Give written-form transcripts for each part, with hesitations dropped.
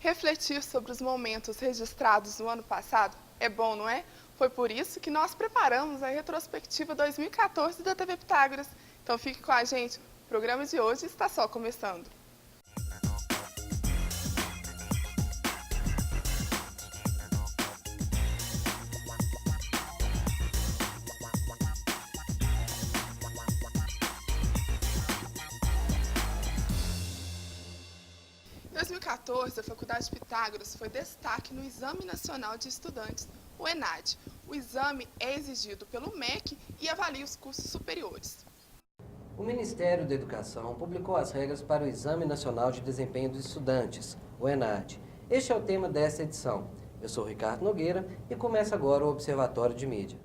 Refletir sobre os momentos registrados no ano passado é bom, não é? Foi por isso que nós preparamos a retrospectiva 2014 da TV Pitágoras. Então fique com a gente, o programa de hoje está só começando. Em 2014, a Faculdade Pitágoras foi destaque no Exame Nacional de Estudantes, o ENAD. O exame é exigido pelo MEC e avalia os cursos superiores. O Ministério da Educação publicou as regras para o Exame Nacional de Desempenho dos Estudantes, o ENAD. Este é o tema desta edição. Eu sou Ricardo Nogueira e começa agora o Observatório de Mídia.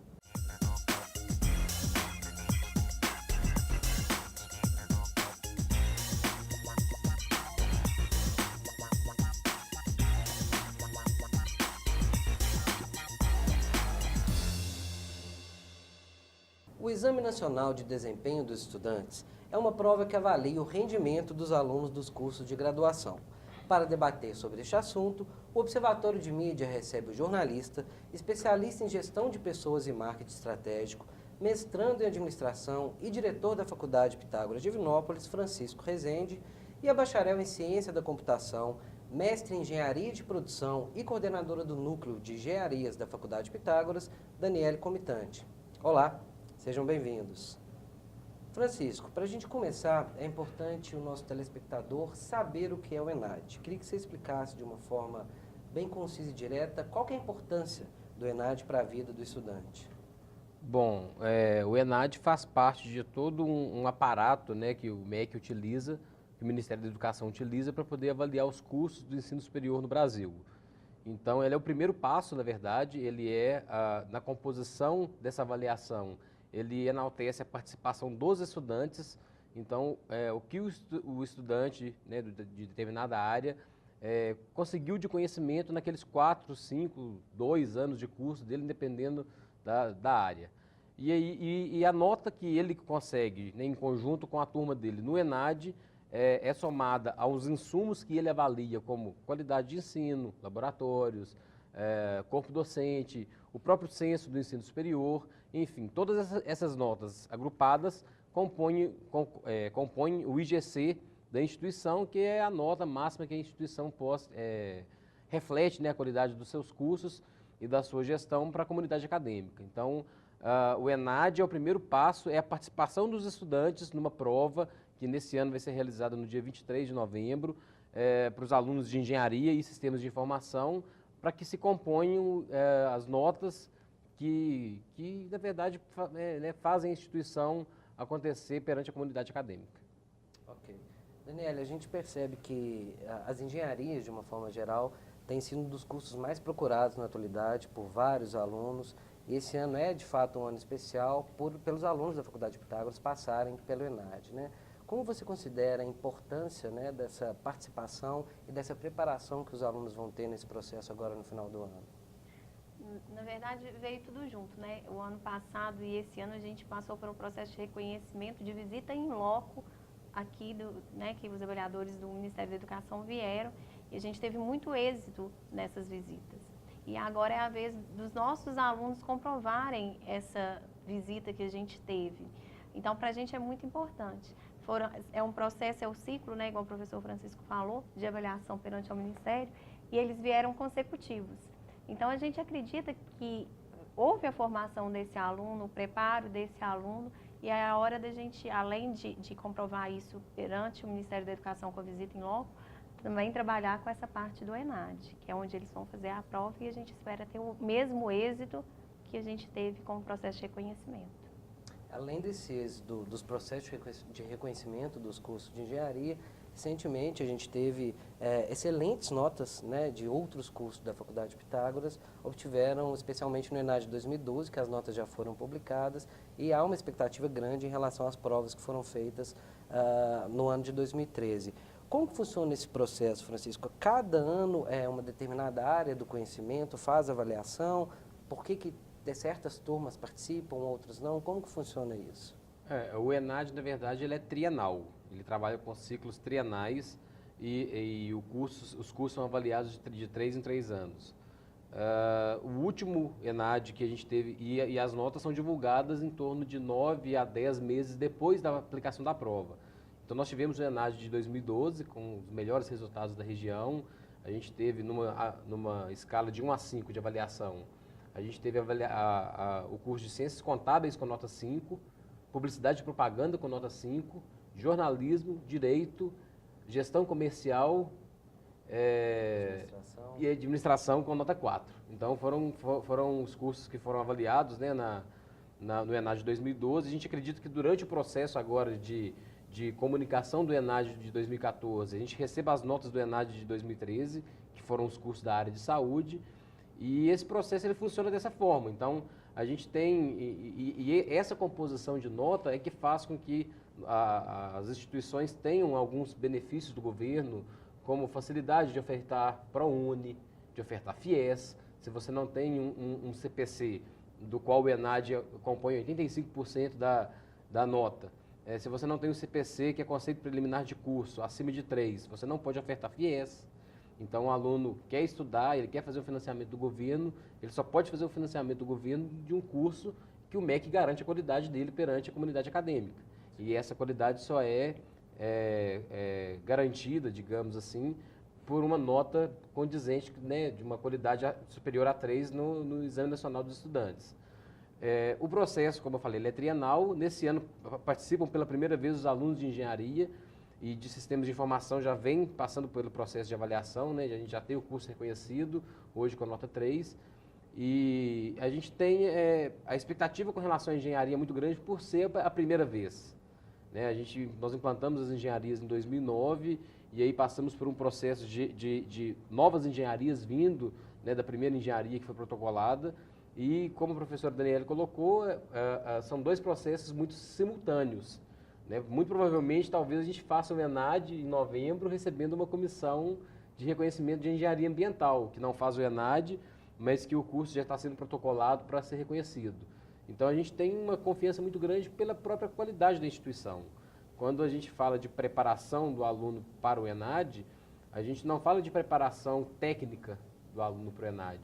O Exame Nacional de Desempenho dos Estudantes é uma prova que avalia o rendimento dos alunos dos cursos de graduação. Para debater sobre este assunto, o Observatório de Mídia recebe o jornalista, especialista em gestão de pessoas e marketing estratégico, mestrando em administração e diretor da Faculdade Pitágoras de Divinópolis, Francisco Rezende, e a bacharel em ciência da computação, mestre em engenharia de produção e coordenadora do núcleo de engenharias da Faculdade Pitágoras, Daniele Comitante. Olá! Sejam bem-vindos. Francisco, para a gente começar, é importante o nosso telespectador saber o que é o ENAD. Queria que você explicasse de uma forma bem concisa e direta qual que é a importância do ENAD para a vida do estudante. Bom, o ENAD faz parte de todo um aparato, né, que o MEC utiliza, que o Ministério da Educação utiliza para poder avaliar os cursos do ensino superior no Brasil. Então, ele é o primeiro passo, na verdade, ele é, na composição dessa avaliação, ele enaltece a participação dos estudantes. Então, o que o estudante, né, de determinada área conseguiu de conhecimento naqueles 4, 5, 2 anos de curso dele, dependendo da área. E a nota que ele consegue, né, em conjunto com a turma dele no ENAD, é somada aos insumos que ele avalia, como qualidade de ensino, laboratórios, corpo docente, o próprio censo do ensino superior, enfim, todas essas notas agrupadas compõem o IGC da instituição, que é a nota máxima que a instituição reflete, né, a qualidade dos seus cursos e da sua gestão para a comunidade acadêmica. Então, o ENAD é o primeiro passo, é a participação dos estudantes numa prova que nesse ano vai ser realizada no dia 23 de novembro, para os alunos de engenharia e sistemas de informação, para que se componham as notas que na verdade, né, fazem a instituição acontecer perante a comunidade acadêmica. Ok. Daniela, a gente percebe que as engenharias, de uma forma geral, têm sido um dos cursos mais procurados na atualidade por vários alunos. E esse ano é, de fato, um ano especial pelos alunos da Faculdade Pitágoras passarem pelo ENAD, né? Como você considera a importância, né, dessa participação e dessa preparação que os alunos vão ter nesse processo agora no final do ano? Na verdade, veio tudo junto, né? O ano passado e esse ano a gente passou por um processo de reconhecimento, de visita em loco aqui, né, que os avaliadores do Ministério da Educação vieram, e a gente teve muito êxito nessas visitas. E agora é a vez dos nossos alunos comprovarem essa visita que a gente teve. Então, para a gente é muito importante. É um processo, é o ciclo, né, igual o professor Francisco falou, de avaliação perante ao Ministério, e eles vieram consecutivos. Então, a gente acredita que houve a formação desse aluno, o preparo desse aluno, e é a hora da gente, além de comprovar isso perante o Ministério da Educação com a visita em loco, também trabalhar com essa parte do ENAD, que é onde eles vão fazer a prova, e a gente espera ter o mesmo êxito que a gente teve com o processo de reconhecimento. Além desse êxito dos processos de reconhecimento dos cursos de engenharia, recentemente a gente teve excelentes notas, né, de outros cursos da Faculdade Pitágoras, obtiveram especialmente no ENAD 2012, que as notas já foram publicadas, e há uma expectativa grande em relação às provas que foram feitas no ano de 2013. Como funciona esse processo, Francisco? Cada ano uma determinada área do conhecimento faz avaliação? Por que certas turmas participam, outras não? Como que funciona isso? O ENAD, na verdade, ele é trienal. Ele trabalha com ciclos trienais e os cursos são avaliados de 3 em 3 anos. O último ENAD que a gente teve, e as notas são divulgadas em torno de 9 a 10 meses depois da aplicação da prova. Então, nós tivemos o ENAD de 2012, com os melhores resultados da região. A gente teve, numa escala de 1 a 5 de avaliação, a gente teve o curso de Ciências Contábeis com nota 5, Publicidade e Propaganda com nota 5, Jornalismo, Direito, Gestão Comercial e Administração com nota 4. Então, foram os cursos que foram avaliados, né, no ENAD de 2012. A gente acredita que durante o processo agora de comunicação do ENAD de 2014, a gente receba as notas do ENAD de 2013, que foram os cursos da área de saúde, e esse processo ele funciona dessa forma. Então, a gente tem, e essa composição de nota é que faz com que as instituições tenham alguns benefícios do governo, como facilidade de ofertar ProUni, de ofertar FIES. Se você não tem um CPC, do qual o ENAD compõe 85% da nota, se você não tem um CPC, que é conceito preliminar de curso, acima de 3, você não pode ofertar FIES. Então, o aluno quer estudar, ele quer fazer o financiamento do governo, ele só pode fazer o financiamento do governo de um curso que o MEC garante a qualidade dele perante a comunidade acadêmica. E essa qualidade só é garantida, digamos assim, por uma nota condizente, né, de uma qualidade superior a 3 no Exame Nacional dos Estudantes. O processo, como eu falei, ele é trienal. Nesse ano participam pela primeira vez os alunos de engenharia e de sistemas de informação, já vem passando pelo processo de avaliação, né? A gente já tem o curso reconhecido, hoje com a nota 3, e a gente tem a expectativa com relação à engenharia muito grande por ser a primeira vez, né? Nós implantamos as engenharias em 2009 e aí passamos por um processo de novas engenharias vindo, né, da primeira engenharia que foi protocolada. E, como a professora Daniela colocou, são dois processos muito simultâneos, né? Muito provavelmente, talvez a gente faça o ENAD em novembro, recebendo uma comissão de reconhecimento de engenharia ambiental, que não faz o ENAD, mas que o curso já está sendo protocolado para ser reconhecido. Então, a gente tem uma confiança muito grande pela própria qualidade da instituição. Quando a gente fala de preparação do aluno para o ENAD, a gente não fala de preparação técnica do aluno para o ENAD.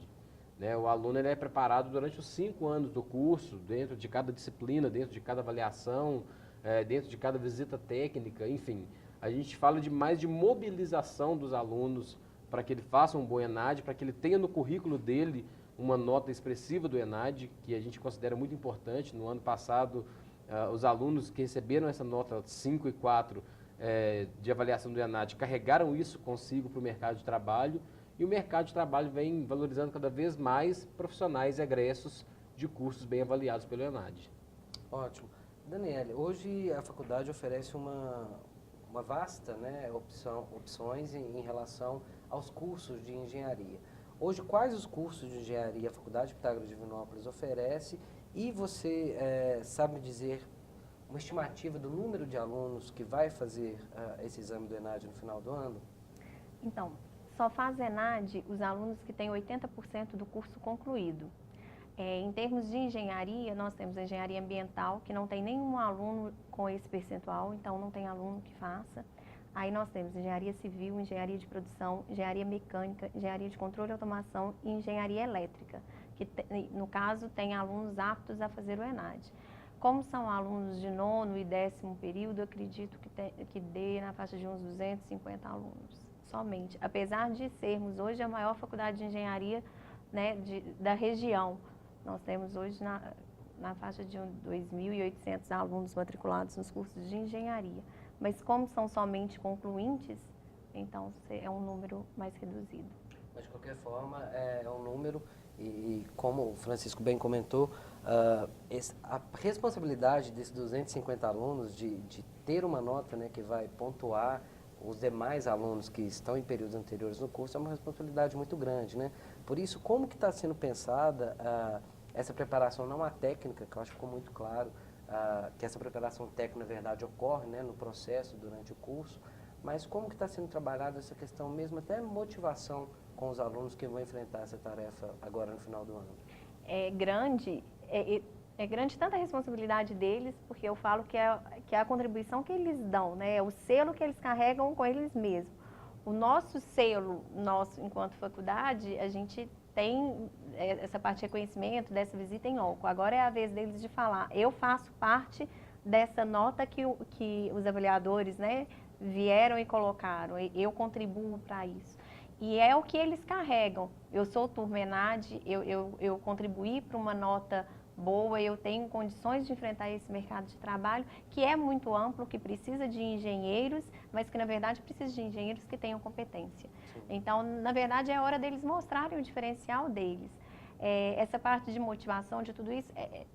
O aluno ele é preparado durante os 5 anos do curso, dentro de cada disciplina, dentro de cada avaliação, dentro de cada visita técnica, enfim. A gente fala mais de mobilização dos alunos para que ele faça um bom ENAD, para que ele tenha no currículo dele uma nota expressiva do ENAD, que a gente considera muito importante. No ano passado, os alunos que receberam essa nota 5 e 4 de avaliação do ENAD carregaram isso consigo para o mercado de trabalho. E o mercado de trabalho vem valorizando cada vez mais profissionais egressos de cursos bem avaliados pelo ENAD. Ótimo. Daniela, hoje a faculdade oferece uma vasta, né, opções em relação aos cursos de engenharia. Hoje, quais os cursos de engenharia a Faculdade Pitágoras de Divinópolis oferece? E você sabe dizer uma estimativa do número de alunos que vai fazer esse exame do ENAD no final do ano? Então, só faz ENAD os alunos que têm 80% do curso concluído. Em termos de engenharia, nós temos a engenharia ambiental, que não tem nenhum aluno com esse percentual, então não tem aluno que faça. Aí nós temos engenharia civil, engenharia de produção, engenharia mecânica, engenharia de controle e automação e engenharia elétrica, que no caso tem alunos aptos a fazer o ENAD. Como são alunos de 9º e 10º período, eu acredito que dê na faixa de uns 250 alunos. Somente, apesar de sermos hoje a maior faculdade de engenharia, né, da região. Nós temos hoje na faixa de 2.800 alunos matriculados nos cursos de engenharia. Mas como são somente concluintes, então é um número mais reduzido. Mas de qualquer forma, é um número, e como o Francisco bem comentou, a responsabilidade desses 250 alunos de ter uma nota, né, que vai pontuar os demais alunos que estão em períodos anteriores no curso é uma responsabilidade muito grande, né? Por isso, como que está sendo pensada essa preparação, não a técnica, que eu acho que ficou muito claro, que essa preparação técnica, na verdade, ocorre, né, no processo, durante o curso, mas como que está sendo trabalhada essa questão mesmo, até motivação com os alunos que vão enfrentar essa tarefa agora no final do ano? É grande tanta a responsabilidade deles, porque eu falo que é a contribuição que eles dão, né? É o selo que eles carregam com eles mesmos. O nosso selo, nosso enquanto faculdade, a gente tem essa parte de reconhecimento dessa visita em loco. Agora é a vez deles de falar, eu faço parte dessa nota que os avaliadores, né, vieram e colocaram, eu contribuo para isso. E é o que eles carregam. Eu sou turma ENAD, eu contribuí para uma nota boa, eu tenho condições de enfrentar esse mercado de trabalho, que é muito amplo, que precisa de engenheiros, mas que, na verdade, precisa de engenheiros que tenham competência. Então, na verdade, é hora deles mostrarem o diferencial deles. Essa parte de motivação, de tudo isso,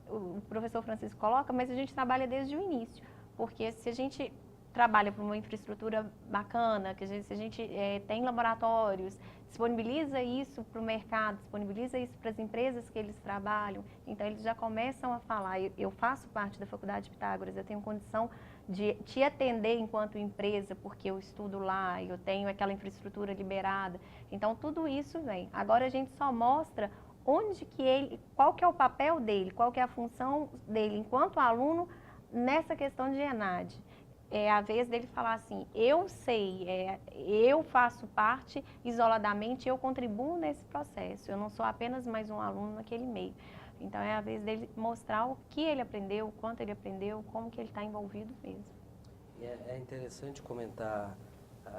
o professor Francisco coloca, mas a gente trabalha desde o início, porque se a gente trabalha por uma infraestrutura bacana, se a gente tem laboratórios, disponibiliza isso para o mercado, disponibiliza isso para as empresas que eles trabalham, então eles já começam a falar, eu faço parte da Faculdade de Pitágoras, eu tenho condição de te atender enquanto empresa, porque eu estudo lá, eu tenho aquela infraestrutura liberada, então tudo isso vem. Agora a gente só mostra qual que é o papel dele, qual que é a função dele enquanto aluno nessa questão de ENAD. É a vez dele falar assim, eu sei, eu faço parte isoladamente, eu contribuo nesse processo, eu não sou apenas mais um aluno naquele meio. Então é a vez dele mostrar o que ele aprendeu, o quanto ele aprendeu, como que ele está envolvido mesmo. É interessante comentar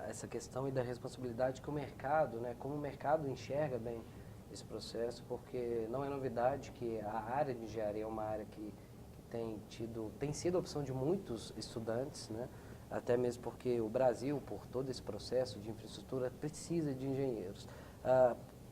essa questão e da responsabilidade que o mercado, né, como o mercado enxerga bem esse processo, porque não é novidade que a área de engenharia é uma área que tem sido a opção de muitos estudantes, né? Até mesmo porque o Brasil, por todo esse processo de infraestrutura, precisa de engenheiros.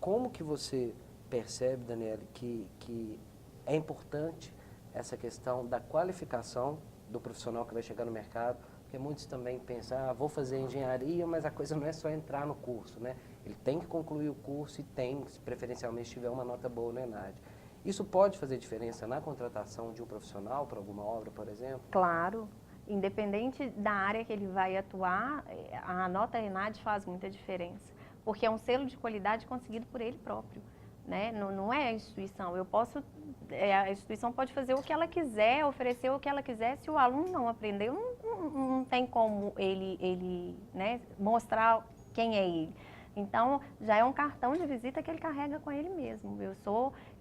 Como que você percebe, Daniele, que é importante essa questão da qualificação do profissional que vai chegar no mercado? Porque muitos também pensam, vou fazer engenharia, mas a coisa não é só entrar no curso, né? Ele tem que concluir o curso e tem, se preferencialmente tiver uma nota boa no ENAD. Isso pode fazer diferença na contratação de um profissional para alguma obra, por exemplo? Claro, independente da área que ele vai atuar, a nota ENAD faz muita diferença, porque é um selo de qualidade conseguido por ele próprio, né? Não é a instituição. A instituição pode fazer o que ela quiser, oferecer o que ela quiser, se o aluno não aprendeu, não tem como ele né, mostrar quem é ele. Então, já é um cartão de visita que ele carrega com ele mesmo.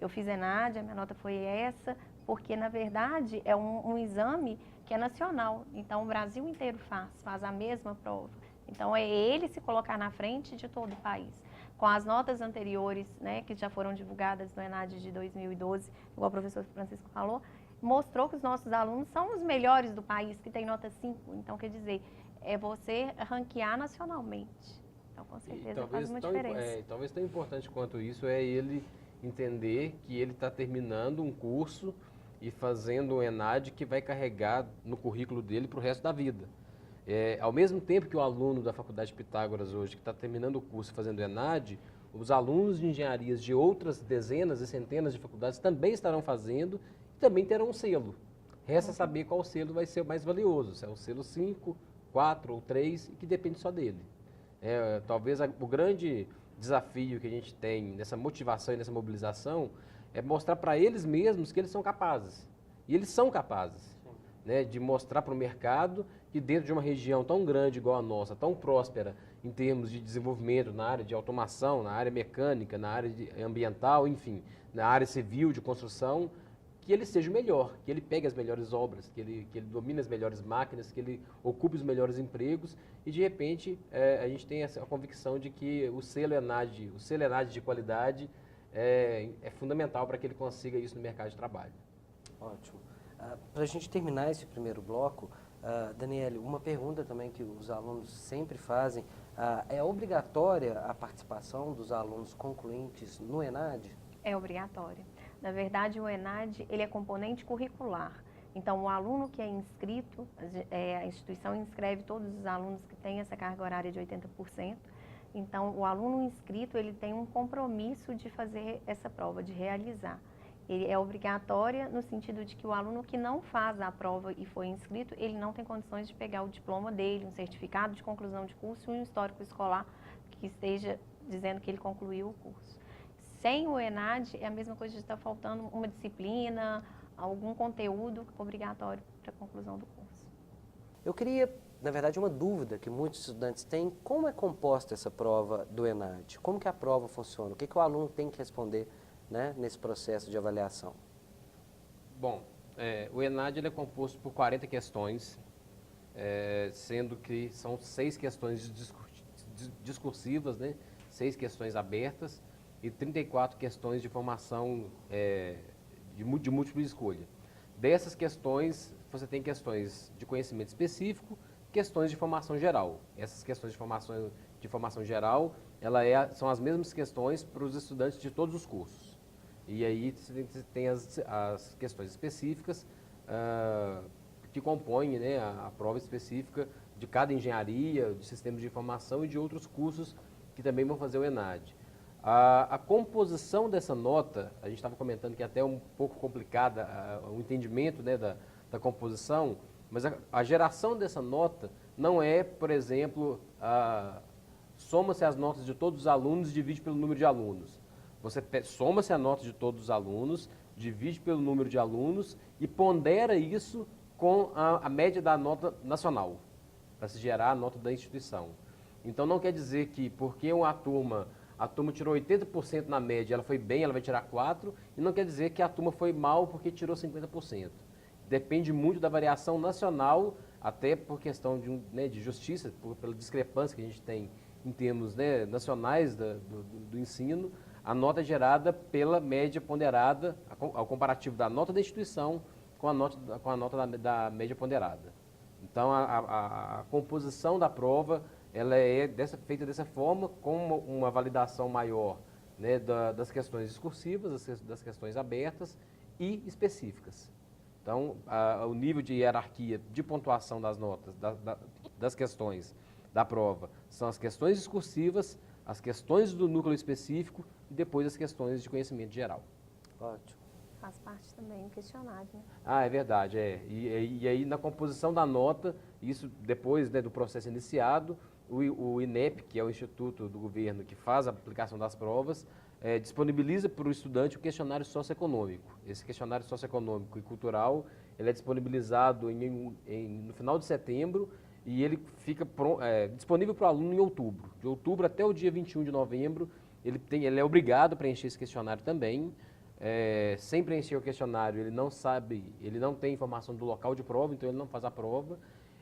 Eu fiz ENAD, a minha nota foi essa, porque, na verdade, é um exame que é nacional. Então, o Brasil inteiro faz a mesma prova. Então, é ele se colocar na frente de todo o país. Com as notas anteriores, né, que já foram divulgadas no ENAD de 2012, igual o professor Francisco falou, mostrou que os nossos alunos são os melhores do país, que tem nota 5. Então, quer dizer, é você ranquear nacionalmente. Então, com certeza faz uma diferença. Talvez tão importante quanto isso é ele entender que ele está terminando um curso e fazendo um ENAD que vai carregar no currículo dele para o resto da vida. Ao mesmo tempo que o aluno da Faculdade de Pitágoras hoje, que está terminando o curso fazendo ENAD, os alunos de engenharias de outras dezenas e centenas de faculdades também estarão fazendo e também terão um selo. Resta saber qual selo vai ser o mais valioso, se é o selo 5, 4 ou 3, que depende só dele. Talvez o grande desafio que a gente tem nessa motivação e nessa mobilização é mostrar para eles mesmos que eles são capazes. E eles são capazes, né, de mostrar para o mercado que dentro de uma região tão grande igual a nossa, tão próspera em termos de desenvolvimento na área de automação, na área mecânica, na área ambiental, enfim, na área civil de construção, que ele seja o melhor, que ele pegue as melhores obras, que ele domine as melhores máquinas, que ele ocupe os melhores empregos e, de repente, a gente tem a convicção de que o selo ENAD de qualidade é fundamental para que ele consiga isso no mercado de trabalho. Ótimo. Para a gente terminar esse primeiro bloco, Daniele, uma pergunta também que os alunos sempre fazem, é obrigatória a participação dos alunos concluintes no ENAD? É obrigatória. Na verdade, o ENAD ele é componente curricular. Então, o aluno que é inscrito, a instituição inscreve todos os alunos que têm essa carga horária de 80%. Então, o aluno inscrito ele tem um compromisso de fazer essa prova, de realizar. Ele é obrigatória no sentido de que o aluno que não faz a prova e foi inscrito, ele não tem condições de pegar o diploma dele, um certificado de conclusão de curso e um histórico escolar que esteja dizendo que ele concluiu o curso. Sem o ENAD, é a mesma coisa de estar faltando uma disciplina, algum conteúdo obrigatório para a conclusão do curso. Eu queria na verdade, uma dúvida que muitos estudantes têm, como é composta essa prova do ENAD? Como que a prova funciona? O que o aluno tem que responder, né, nesse processo de avaliação? Bom, o ENAD ele é composto por 40 questões, sendo que são 6 questões discursivas, né, 6 questões abertas e 34 questões de formação de múltipla escolha. Dessas questões, você tem questões de conhecimento específico, questões de formação geral. Essas questões de formação geral, são as mesmas questões para os estudantes de todos os cursos. E aí você tem as questões específicas que compõem, né, a prova específica de cada engenharia, de sistemas de informação e de outros cursos que também vão fazer o ENAD. A composição dessa nota, a gente estava comentando que é até um pouco complicada o entendimento, né, da composição, mas a geração dessa nota não é, por exemplo, soma-se as notas de todos os alunos e divide pelo número de alunos. Você soma-se a nota de todos os alunos, divide pelo número de alunos e pondera isso com a média da nota nacional, para se gerar a nota da instituição. Então não quer dizer que porque a turma tirou 80% na média, ela foi bem, ela vai tirar 4, e não quer dizer que a turma foi mal porque tirou 50%. Depende muito da variação nacional, até por questão de justiça, pela discrepância que a gente tem em termos, né, nacionais do ensino. A nota é gerada pela média ponderada, ao comparativo da nota da instituição com a nota da média ponderada. Então, a composição da prova ela é feita dessa forma, com uma validação maior, né, das questões discursivas, das questões abertas e específicas. Então, o nível de hierarquia de pontuação das notas, das questões da prova, são as questões discursivas, as questões do núcleo específico e depois as questões de conhecimento geral. Ótimo. Faz parte também do questionário, né? É verdade, E aí, na composição da nota, isso depois, né, do processo iniciado, o INEP, que é o Instituto do Governo que faz a aplicação das provas, disponibiliza para o estudante o questionário socioeconômico. Esse questionário socioeconômico e cultural, ele é disponibilizado no final de setembro e ele fica disponível para o aluno em outubro. De outubro até o dia 21 de novembro, ele é obrigado a preencher esse questionário também. Sem preencher o questionário, ele não tem informação do local de prova, então ele não faz a prova.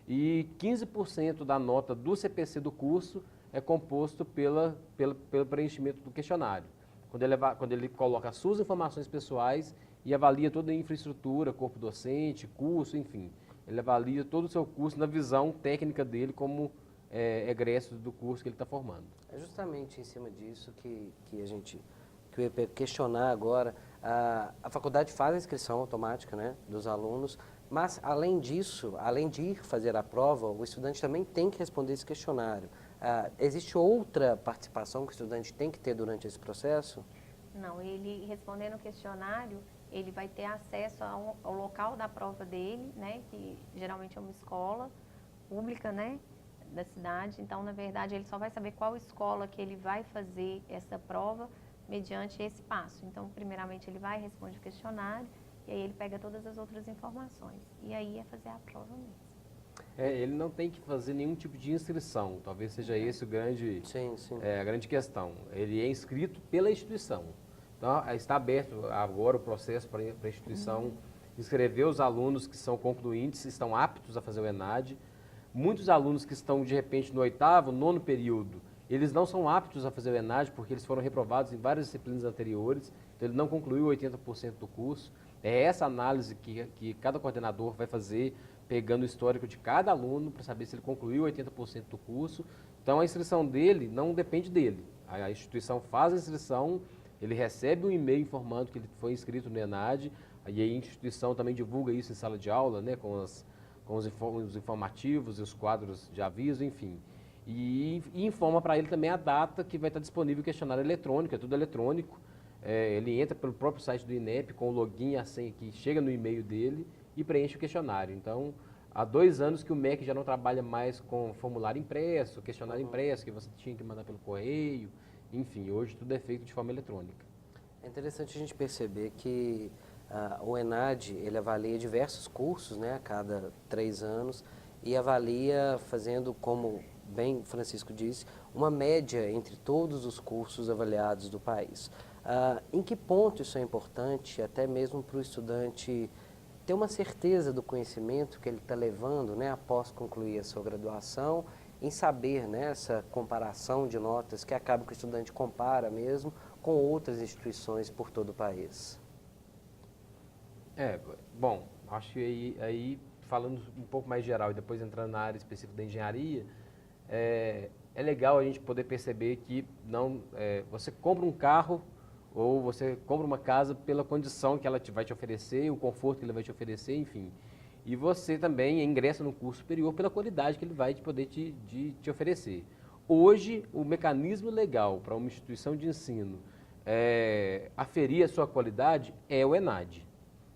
E 15% da nota do CPC do curso é composto pelo preenchimento do questionário. Quando ele coloca as suas informações pessoais e avalia toda a infraestrutura, corpo docente, curso, enfim. Ele avalia todo o seu curso na visão técnica dele como egresso do curso que ele está formando. É justamente em cima disso que eu ia questionar agora. A faculdade faz a inscrição automática, né, dos alunos, mas além disso, além de ir fazer a prova, o estudante também tem que responder esse questionário. Existe outra participação que o estudante tem que ter durante esse processo? Não, ele respondendo o questionário, ele vai ter acesso ao local da prova dele, né, que geralmente é uma escola pública, né, da cidade. Então, na verdade, ele só vai saber qual escola que ele vai fazer essa prova mediante esse passo. Então, primeiramente, ele vai, responde o questionário, e aí ele pega todas as outras informações. E aí é fazer a prova mesmo. Ele não tem que fazer nenhum tipo de inscrição, talvez seja esse o grande, a grande questão. Ele é inscrito pela instituição. Então, está aberto agora o processo para a instituição inscrever os alunos que são concluintes, estão aptos a fazer o ENAD. Muitos alunos que estão, de repente, no 8º, 9º período, eles não são aptos a fazer o ENAD porque eles foram reprovados em várias disciplinas anteriores, então ele não concluiu 80% do curso. É essa análise que cada coordenador vai fazer, pegando o histórico de cada aluno para saber se ele concluiu 80% do curso. Então a inscrição dele não depende dele. A instituição faz a inscrição, ele recebe um e-mail informando que ele foi inscrito no ENAD, e a instituição também divulga isso em sala de aula, né, com os informativos e os quadros de aviso, enfim. E informa para ele também a data que vai estar disponível o questionário eletrônico, é tudo eletrônico. Ele entra pelo próprio site do INEP com o login e a senha que chega no e-mail dele e preenche o questionário. Então, há 2 anos que o MEC já não trabalha mais com formulário impresso, questionário impresso, que você tinha que mandar pelo correio. Enfim, hoje tudo é feito de forma eletrônica. É interessante a gente perceber que o ENAD ele avalia diversos cursos, né, a cada 3 anos, e avalia fazendo, como bem Francisco disse, uma média entre todos os cursos avaliados do país. Em que ponto isso é importante, até mesmo para o estudante ter uma certeza do conhecimento que ele está levando, né, após concluir a sua graduação, em saber, né, essa comparação de notas que acaba que o estudante compara mesmo com outras instituições por todo o país? Bom, acho que aí falando um pouco mais geral e depois entrando na área específica da engenharia, é legal a gente poder perceber que você compra um carro ou você compra uma casa pela condição que ela vai te oferecer, o conforto que ele vai te oferecer, enfim. E você também ingressa no curso superior pela qualidade que ele vai poder te oferecer. Hoje, o mecanismo legal para uma instituição de ensino aferir a sua qualidade é o ENAD.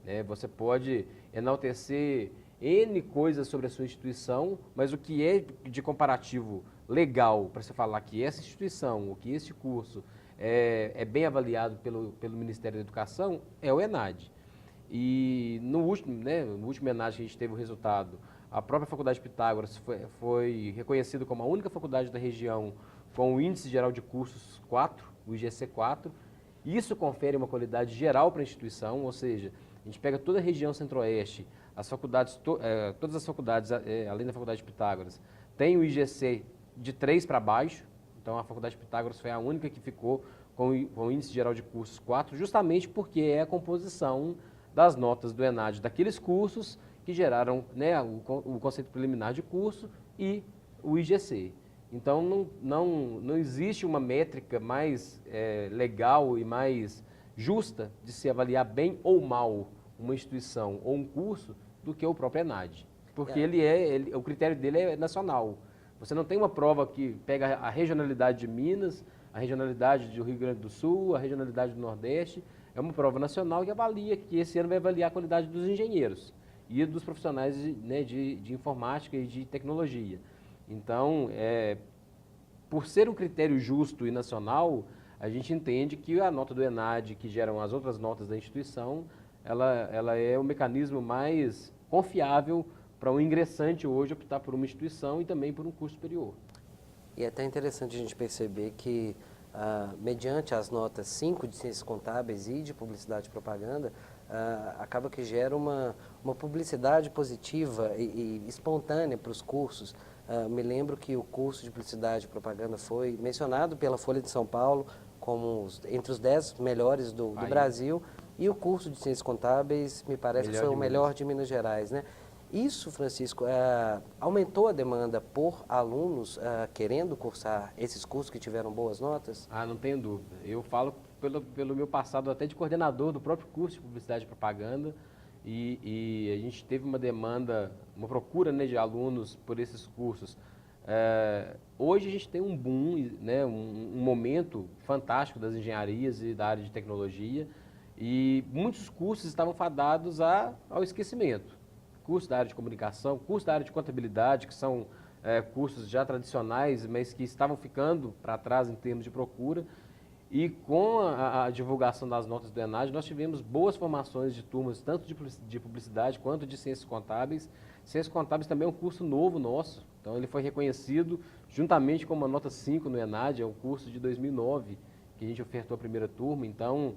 Né? Você pode enaltecer N coisas sobre a sua instituição, mas o que é de comparativo legal para você falar que essa instituição, ou que esse curso é bem avaliado pelo Ministério da Educação, é o ENAD. E no último ENAD que a gente teve o resultado, a própria Faculdade Pitágoras foi reconhecida como a única faculdade da região com o Índice Geral de Cursos 4, o IGC 4. Isso confere uma qualidade geral para a instituição, ou seja, a gente pega toda a região centro-oeste, todas as faculdades, além da Faculdade de Pitágoras, tem o IGC de 3 para baixo. Então, a Faculdade de Pitágoras foi a única que ficou com o Índice Geral de Cursos 4, justamente porque é a composição das notas do ENAD daqueles cursos que geraram, né, o conceito preliminar de curso e o IGC. Então, não existe uma métrica mais legal e mais justa de se avaliar bem ou mal uma instituição ou um curso do que o próprio ENAD. Porque o critério dele é nacional. Você não tem uma prova que pega a regionalidade de Minas, a regionalidade do Rio Grande do Sul, a regionalidade do Nordeste. É uma prova nacional que avalia, que esse ano vai avaliar a qualidade dos engenheiros e dos profissionais de informática e de tecnologia. Então, por ser um critério justo e nacional, a gente entende que a nota do ENAD, que geram as outras notas da instituição, ela é o mecanismo mais confiável para um ingressante hoje optar por uma instituição e também por um curso superior. E é até interessante a gente perceber que, mediante as notas 5 de Ciências Contábeis e de Publicidade e Propaganda, acaba que gera uma publicidade positiva e espontânea para os cursos. Me lembro que o curso de Publicidade e Propaganda foi mencionado pela Folha de São Paulo como entre os 10 melhores do Brasil, e o curso de Ciências Contábeis me parece que foi o melhor de Minas Gerais, né? Isso, Francisco, aumentou a demanda por alunos querendo cursar esses cursos que tiveram boas notas? Não tenho dúvida. Eu falo pelo meu passado até de coordenador do próprio curso de Publicidade e Propaganda, e a gente teve uma demanda, uma procura, né, de alunos por esses cursos. Hoje a gente tem um boom, né, um momento fantástico das engenharias e da área de tecnologia, e muitos cursos estavam fadados ao esquecimento. Curso da área de comunicação, curso da área de contabilidade, que são cursos já tradicionais, mas que estavam ficando para trás em termos de procura. E com a divulgação das notas do ENAD, nós tivemos boas formações de turmas, tanto de publicidade quanto de ciências contábeis. Ciências contábeis também é um curso novo nosso, então ele foi reconhecido juntamente com uma nota 5 no ENAD, é um curso de 2009 que a gente ofertou a primeira turma. Então,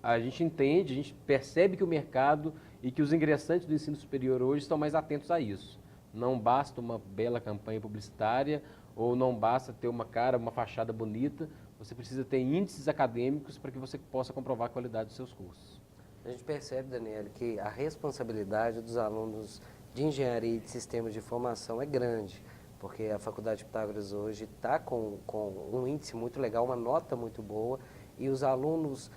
a gente entende, a gente percebe que o mercado e que os ingressantes do ensino superior hoje estão mais atentos a isso. Não basta uma bela campanha publicitária ou não basta ter uma fachada bonita, você precisa ter índices acadêmicos para que você possa comprovar a qualidade dos seus cursos. A gente percebe, Daniel, que a responsabilidade dos alunos de engenharia e de sistemas de informação é grande, porque a Faculdade de Pitágoras hoje está com um índice muito legal, uma nota muito boa, e os alunos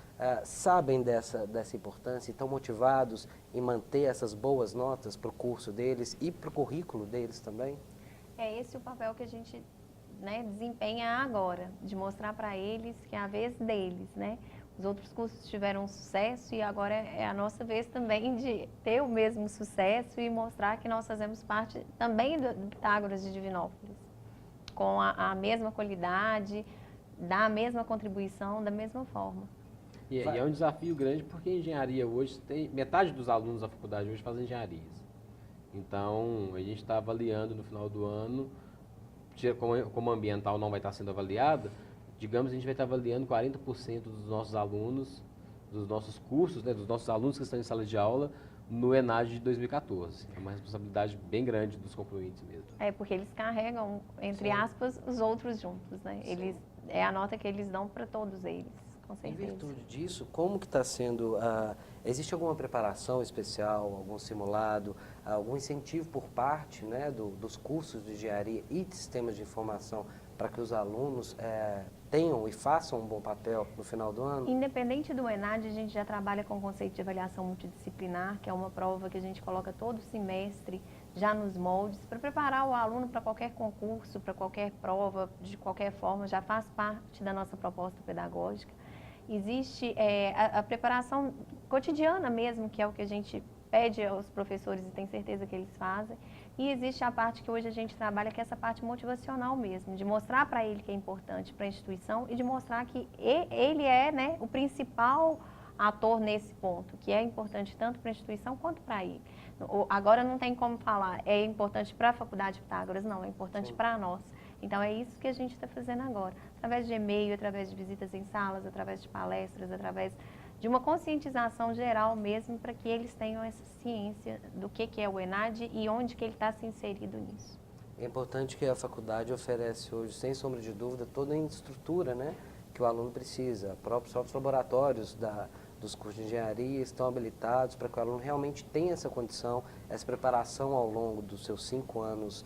sabem dessa importância e estão motivados em manter essas boas notas para o curso deles e para o currículo deles também? É esse o papel que a gente, né, desempenha agora, de mostrar para eles que é a vez deles, né? Os outros cursos tiveram sucesso e agora é a nossa vez também de ter o mesmo sucesso e mostrar que nós fazemos parte também do Pitágoras de Divinópolis, com a mesma qualidade, da mesma contribuição, da mesma forma. E é um desafio grande porque a engenharia hoje metade dos alunos da faculdade hoje fazem engenharias. Então, a gente está avaliando no final do ano, como a ambiental não vai estar sendo avaliada, digamos, a gente vai estar avaliando 40% dos nossos alunos, dos nossos cursos, né, dos nossos alunos que estão em sala de aula, no ENAD de 2014. É uma responsabilidade bem grande dos concluintes mesmo. É, porque eles carregam, entre aspas, os outros juntos, né? Eles, é a nota que eles dão para todos eles, com certeza. Em virtude disso, como que está sendo, existe alguma preparação especial, algum simulado, algum incentivo por parte, né, dos cursos de engenharia e de sistemas de informação para que os alunos tenham e façam um bom papel no final do ano? Independente do ENAD, a gente já trabalha com o conceito de avaliação multidisciplinar, que é uma prova que a gente coloca todo semestre, já nos moldes, para preparar o aluno para qualquer concurso, para qualquer prova, de qualquer forma, já faz parte da nossa proposta pedagógica. Existe a preparação cotidiana mesmo, que é o que a gente pede aos professores e tem certeza que eles fazem. E existe a parte que hoje a gente trabalha, que é essa parte motivacional mesmo, de mostrar para ele que é importante para a instituição e de mostrar que ele é, né, o principal ator nesse ponto, que é importante tanto para a instituição quanto para ele. Agora não tem como falar, é importante para a Faculdade Pitágoras, não, é importante para nós. Então é isso que a gente está fazendo agora, através de e-mail, através de visitas em salas, através de palestras, através de uma conscientização geral mesmo, para que eles tenham essa ciência do que é o ENAD e onde que ele está se inserido nisso. É importante que a faculdade oferece hoje, sem sombra de dúvida, toda a estrutura, né, que o aluno precisa. Próprios laboratórios dos cursos de engenharia estão habilitados para que o aluno realmente tenha essa condição, essa preparação ao longo dos seus 5 anos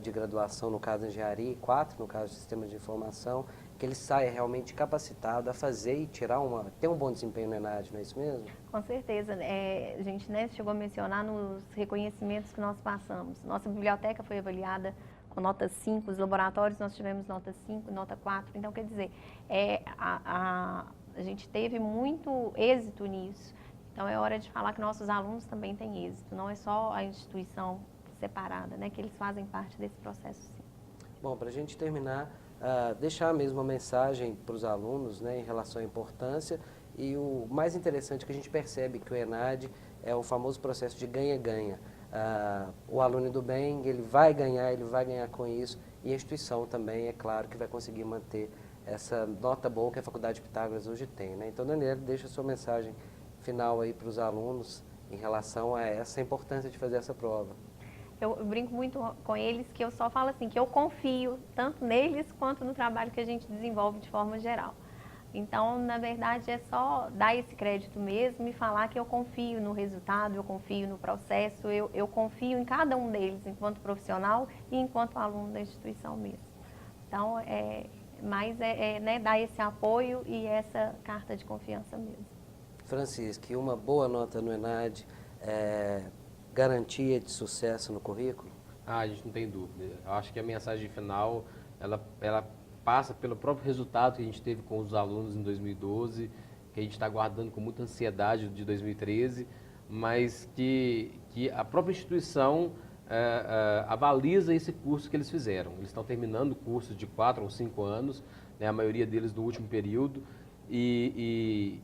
de graduação, no caso de engenharia, e 4 no caso de sistemas de informação, que ele saia realmente capacitado a fazer e ter um bom desempenho no ENAD, não é isso mesmo? Com certeza. A gente, né, chegou a mencionar nos reconhecimentos que nós passamos. Nossa biblioteca foi avaliada com nota 5, os laboratórios nós tivemos nota 5, nota 4. Então, quer dizer, a gente teve muito êxito nisso. Então, é hora de falar que nossos alunos também têm êxito. Não é só a instituição separada, né, que eles fazem parte desse processo, sim. Bom, para a gente terminar, deixar mesmo uma mensagem para os alunos, né, em relação à importância, e o mais interessante é que a gente percebe que o ENAD é o famoso processo de ganha-ganha. O aluno do bem, ele vai ganhar com isso, e a instituição também, é claro, que vai conseguir manter essa nota boa que a Faculdade Pitágoras hoje tem, né? Então, Daniela, deixa a sua mensagem final aí para os alunos em relação a essa importância de fazer essa prova. Eu brinco muito com eles que eu só falo assim, que eu confio tanto neles quanto no trabalho que a gente desenvolve de forma geral. Então, na verdade, é só dar esse crédito mesmo e falar que eu confio no resultado, eu confio no processo, eu confio em cada um deles enquanto profissional e enquanto aluno da instituição mesmo. Então, né, dar esse apoio e essa carta de confiança mesmo. Francisco, e uma boa nota no ENAD garantia de sucesso no currículo? A gente não tem dúvida. Eu acho que a mensagem final, ela passa pelo próprio resultado que a gente teve com os alunos em 2012, que a gente está aguardando com muita ansiedade de 2013, mas que a própria instituição avaliza esse curso que eles fizeram. Eles estão terminando o curso de 4 ou 5 anos, né, a maioria deles no último período, e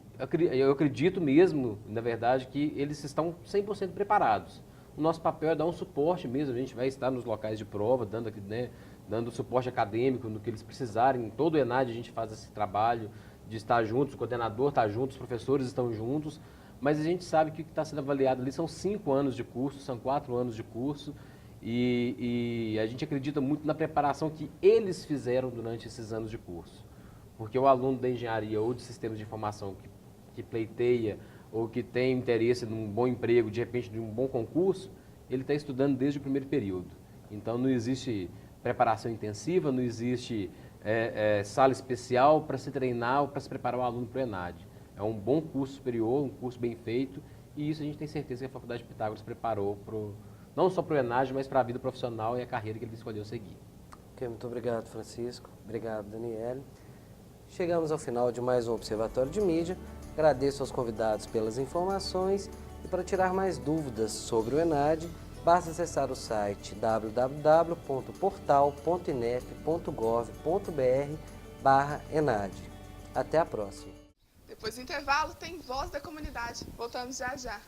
eu acredito mesmo, na verdade, que eles estão 100% preparados. O nosso papel é dar um suporte mesmo, a gente vai estar nos locais de prova, dando suporte acadêmico no que eles precisarem. Em todo o ENAD a gente faz esse trabalho de estar juntos, o coordenador está junto, os professores estão juntos, mas a gente sabe que o que está sendo avaliado ali são 5 anos de curso, são 4 anos de curso, e a gente acredita muito na preparação que eles fizeram durante esses anos de curso. Porque o aluno da engenharia ou de sistemas de informação que pleiteia ou que tem interesse num bom emprego, de repente de um bom concurso, ele está estudando desde o primeiro período. Então não existe preparação intensiva, não existe sala especial para se treinar ou para se preparar o aluno para o ENAD. É um bom curso superior, um curso bem feito, e isso a gente tem certeza que a Faculdade de Pitágoras preparou não só para o ENAD, mas para a vida profissional e a carreira que ele escolheu seguir. Ok, muito obrigado, Francisco. Obrigado, Daniele. Chegamos ao final de mais um Observatório de Mídia. Agradeço aos convidados pelas informações e para tirar mais dúvidas sobre o ENAD, basta acessar o site www.portal.inep.gov.br/ENAD. Até a próxima. Depois do intervalo, tem Voz da Comunidade. Voltamos já já.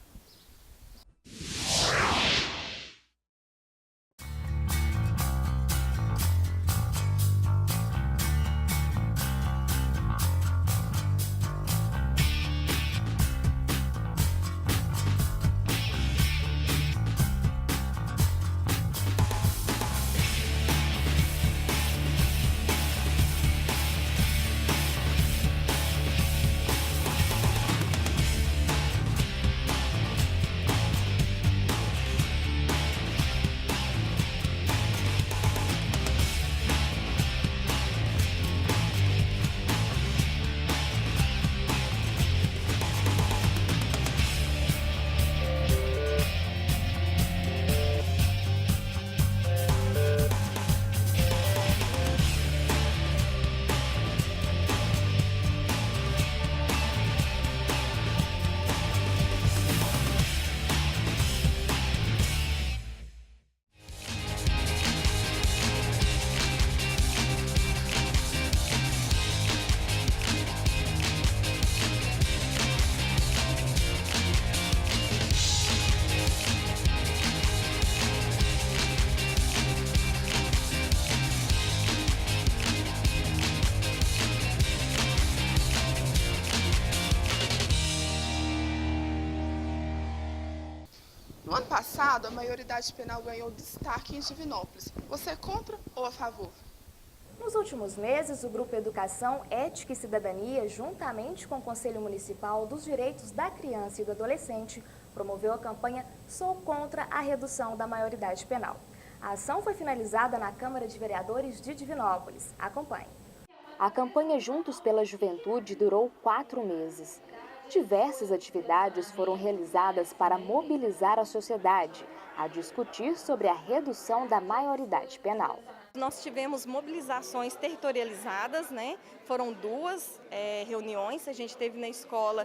No ano passado, a maioridade penal ganhou destaque em Divinópolis. Você é contra ou a favor? Nos últimos meses, o Grupo Educação, Ética e Cidadania, juntamente com o Conselho Municipal dos Direitos da Criança e do Adolescente, promoveu a campanha Sou Contra a Redução da Maioridade Penal. A ação foi finalizada na Câmara de Vereadores de Divinópolis. Acompanhe. A campanha Juntos pela Juventude durou 4 meses. Diversas atividades foram realizadas para mobilizar a sociedade a discutir sobre a redução da maioridade penal. Nós tivemos mobilizações territorializadas, né? Foram 2 reuniões, a gente teve na escola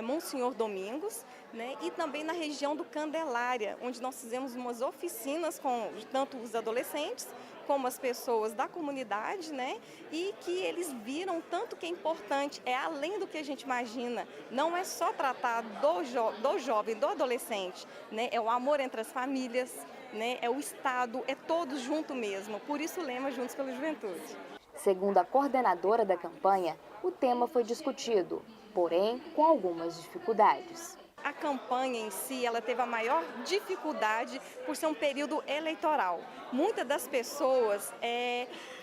Monsenhor Domingos, né? E também na região do Candelária, onde nós fizemos umas oficinas com tanto os adolescentes como as pessoas da comunidade, né? E que eles viram tanto que é importante, é além do que a gente imagina, não é só tratar do jovem, do adolescente, né? É o amor entre as famílias, né? É o Estado, é todos junto mesmo, por isso o lema Juntos pela Juventude. Segundo a coordenadora da campanha, o tema foi discutido, porém com algumas dificuldades. A campanha em si, ela teve a maior dificuldade por ser um período eleitoral. Muitas das pessoas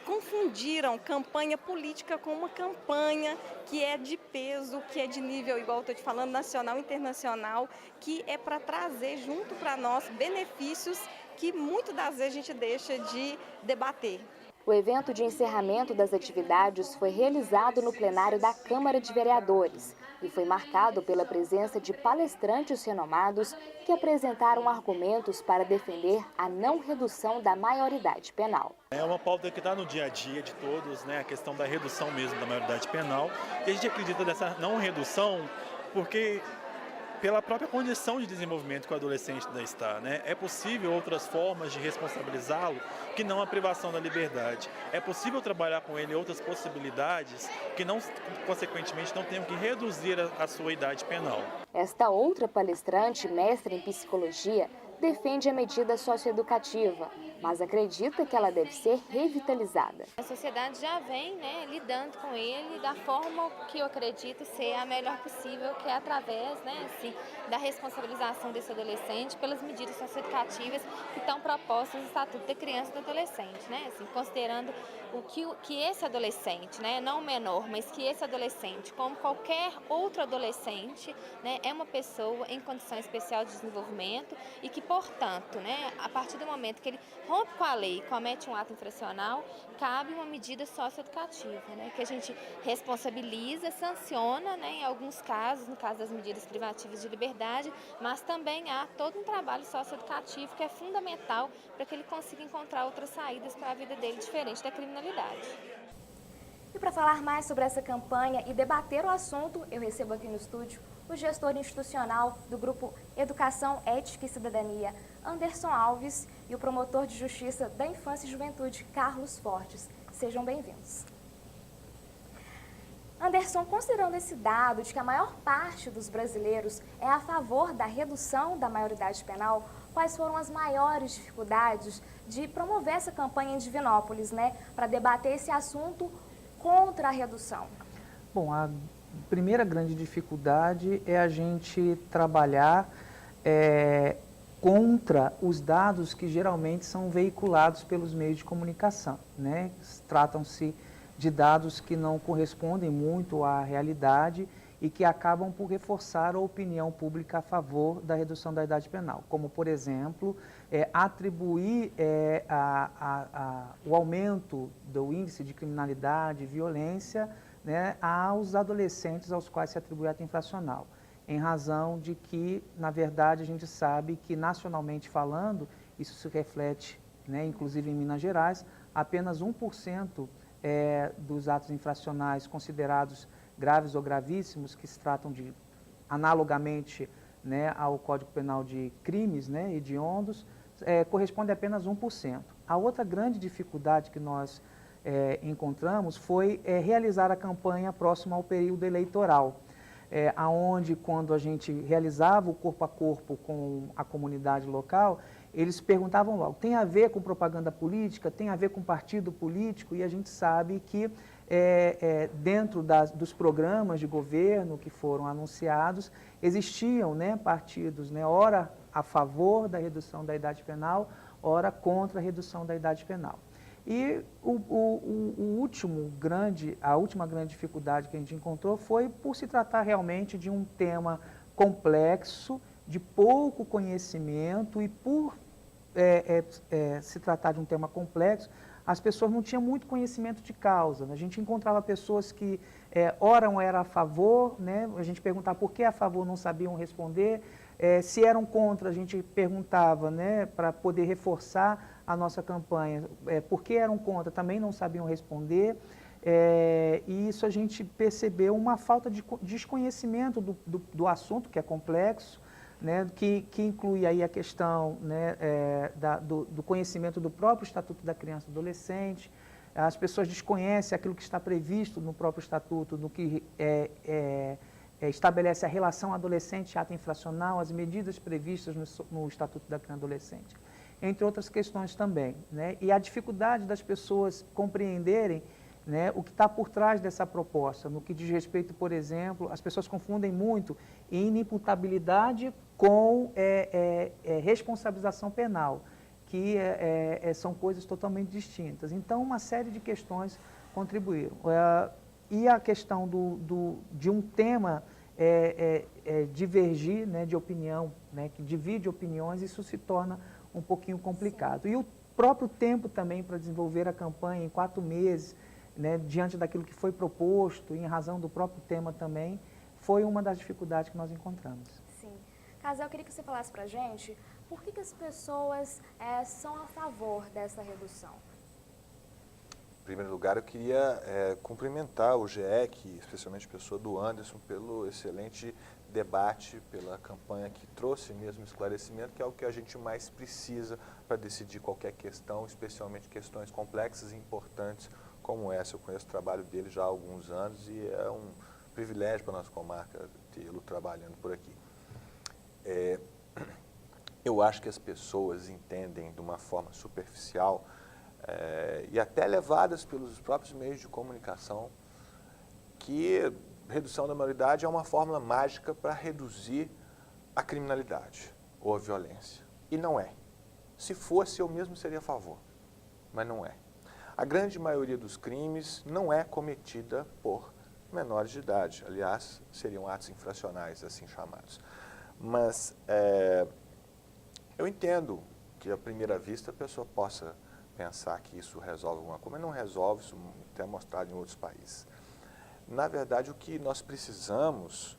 confundiram campanha política com uma campanha que é de peso, que é de nível, igual eu estou te falando, nacional e internacional, que é para trazer junto para nós benefícios que muitas das vezes a gente deixa de debater. O evento de encerramento das atividades foi realizado no plenário da Câmara de Vereadores e foi marcado pela presença de palestrantes renomados que apresentaram argumentos para defender a não redução da maioridade penal. É uma pauta que está no dia a dia de todos, né? A questão da redução mesmo da maioridade penal. E a gente acredita nessa não redução porque pela própria condição de desenvolvimento que o adolescente ainda está, né? É possível outras formas de responsabilizá-lo que não a privação da liberdade. É possível trabalhar com ele outras possibilidades que não, consequentemente, não tenham que reduzir a sua idade penal. Esta outra palestrante, mestre em psicologia, defende a medida socioeducativa, mas acredita que ela deve ser revitalizada. A sociedade já vem lidando com ele da forma que eu acredito ser a melhor possível, que é através da responsabilização desse adolescente pelas medidas socioeducativas que estão propostas no Estatuto da Criança e do Adolescente, considerando que esse adolescente, não o menor, mas que esse adolescente, como qualquer outro adolescente, é uma pessoa em condição especial de desenvolvimento e que, portanto, a partir do momento que ele rompe com a lei e comete um ato infracional, cabe uma medida socioeducativa, que a gente responsabiliza, sanciona, em alguns casos, no caso das medidas privativas de liberdade, mas também há todo um trabalho socioeducativo que é fundamental para que ele consiga encontrar outras saídas para a vida dele diferente da criminalidade. E para falar mais sobre essa campanha e debater o assunto, eu recebo aqui no estúdio o gestor institucional do Grupo Educação, Ética e Cidadania, Anderson Alves, e o promotor de Justiça da Infância e Juventude, Carlos Fortes. Sejam bem-vindos. Anderson, considerando esse dado de que a maior parte dos brasileiros é a favor da redução da maioridade penal, quais foram as maiores dificuldades de promover essa campanha em Divinópolis, para debater esse assunto contra a redução? Bom, a primeira grande dificuldade é a gente trabalhar contra os dados que geralmente são veiculados pelos meios de comunicação, Tratam-se de dados que não correspondem muito à realidade e que acabam por reforçar a opinião pública a favor da redução da idade penal, como, por exemplo, atribuir o aumento do índice de criminalidade e violência aos adolescentes aos quais se atribui ato infracional, em razão de que, na verdade, a gente sabe que, nacionalmente falando, isso se reflete, inclusive em Minas Gerais, apenas 1% dos atos infracionais considerados graves ou gravíssimos, que se tratam de, analogamente ao Código Penal de crimes hediondos, corresponde a apenas 1%. A outra grande dificuldade que nós encontramos foi realizar a campanha próxima ao período eleitoral, aonde, quando a gente realizava o corpo a corpo com a comunidade local, eles perguntavam logo, tem a ver com propaganda política, tem a ver com partido político? E a gente sabe que dentro dos programas de governo que foram anunciados, existiam partidos, ora a favor da redução da idade penal, ora contra a redução da idade penal. E a última grande dificuldade que a gente encontrou foi por se tratar realmente de um tema complexo, de pouco conhecimento e por se tratar de um tema complexo, as pessoas não tinham muito conhecimento de causa. A gente encontrava pessoas que ora eram a favor, né? A gente perguntava por que a favor, não sabiam responder. Se eram contra, a gente perguntava, né, para poder reforçar a nossa campanha. Por que eram contra, também não sabiam responder. E isso a gente percebeu uma falta de desconhecimento do assunto, que é complexo, né, que inclui aí a questão, né, do conhecimento do próprio Estatuto da Criança e do Adolescente. As pessoas desconhecem aquilo que está previsto no próprio Estatuto, no que estabelece a relação adolescente e ato infracional, as medidas previstas no Estatuto da Criança e do Adolescente, entre outras questões também, né? E a dificuldade das pessoas compreenderem, né, o que está por trás dessa proposta, no que diz respeito, por exemplo, as pessoas confundem muito inimputabilidade com responsabilização penal, que são coisas totalmente distintas. Então, uma série de questões contribuíram. E a questão de um tema divergir, né, de opinião, né, que divide opiniões, isso se torna um pouquinho complicado. E o próprio tempo também para desenvolver a campanha em 4 meses, né, diante daquilo que foi proposto, em razão do próprio tema também, foi uma das dificuldades que nós encontramos. Sim. Casal, eu queria que você falasse para a gente por que as pessoas são a favor dessa redução. Em primeiro lugar, eu queria cumprimentar o GEC, especialmente a pessoa do Anderson, pelo excelente debate, pela campanha que trouxe mesmo esclarecimento, que é o que a gente mais precisa para decidir qualquer questão, especialmente questões complexas e importantes como essa. Eu conheço o trabalho dele já há alguns anos e é um privilégio para a nossa comarca tê-lo trabalhando por aqui. Eu acho que as pessoas entendem de uma forma superficial e até levadas pelos próprios meios de comunicação que redução da maioridade é uma fórmula mágica para reduzir a criminalidade ou a violência. E não é. Se fosse, eu mesmo seria a favor, mas não é. A grande maioria dos crimes não é cometida por menores de idade. Aliás, seriam atos infracionais, assim chamados. Mas eu entendo que, à primeira vista, a pessoa possa pensar que isso resolve alguma coisa, mas não resolve, isso é mostrado em outros países. Na verdade, o que nós precisamos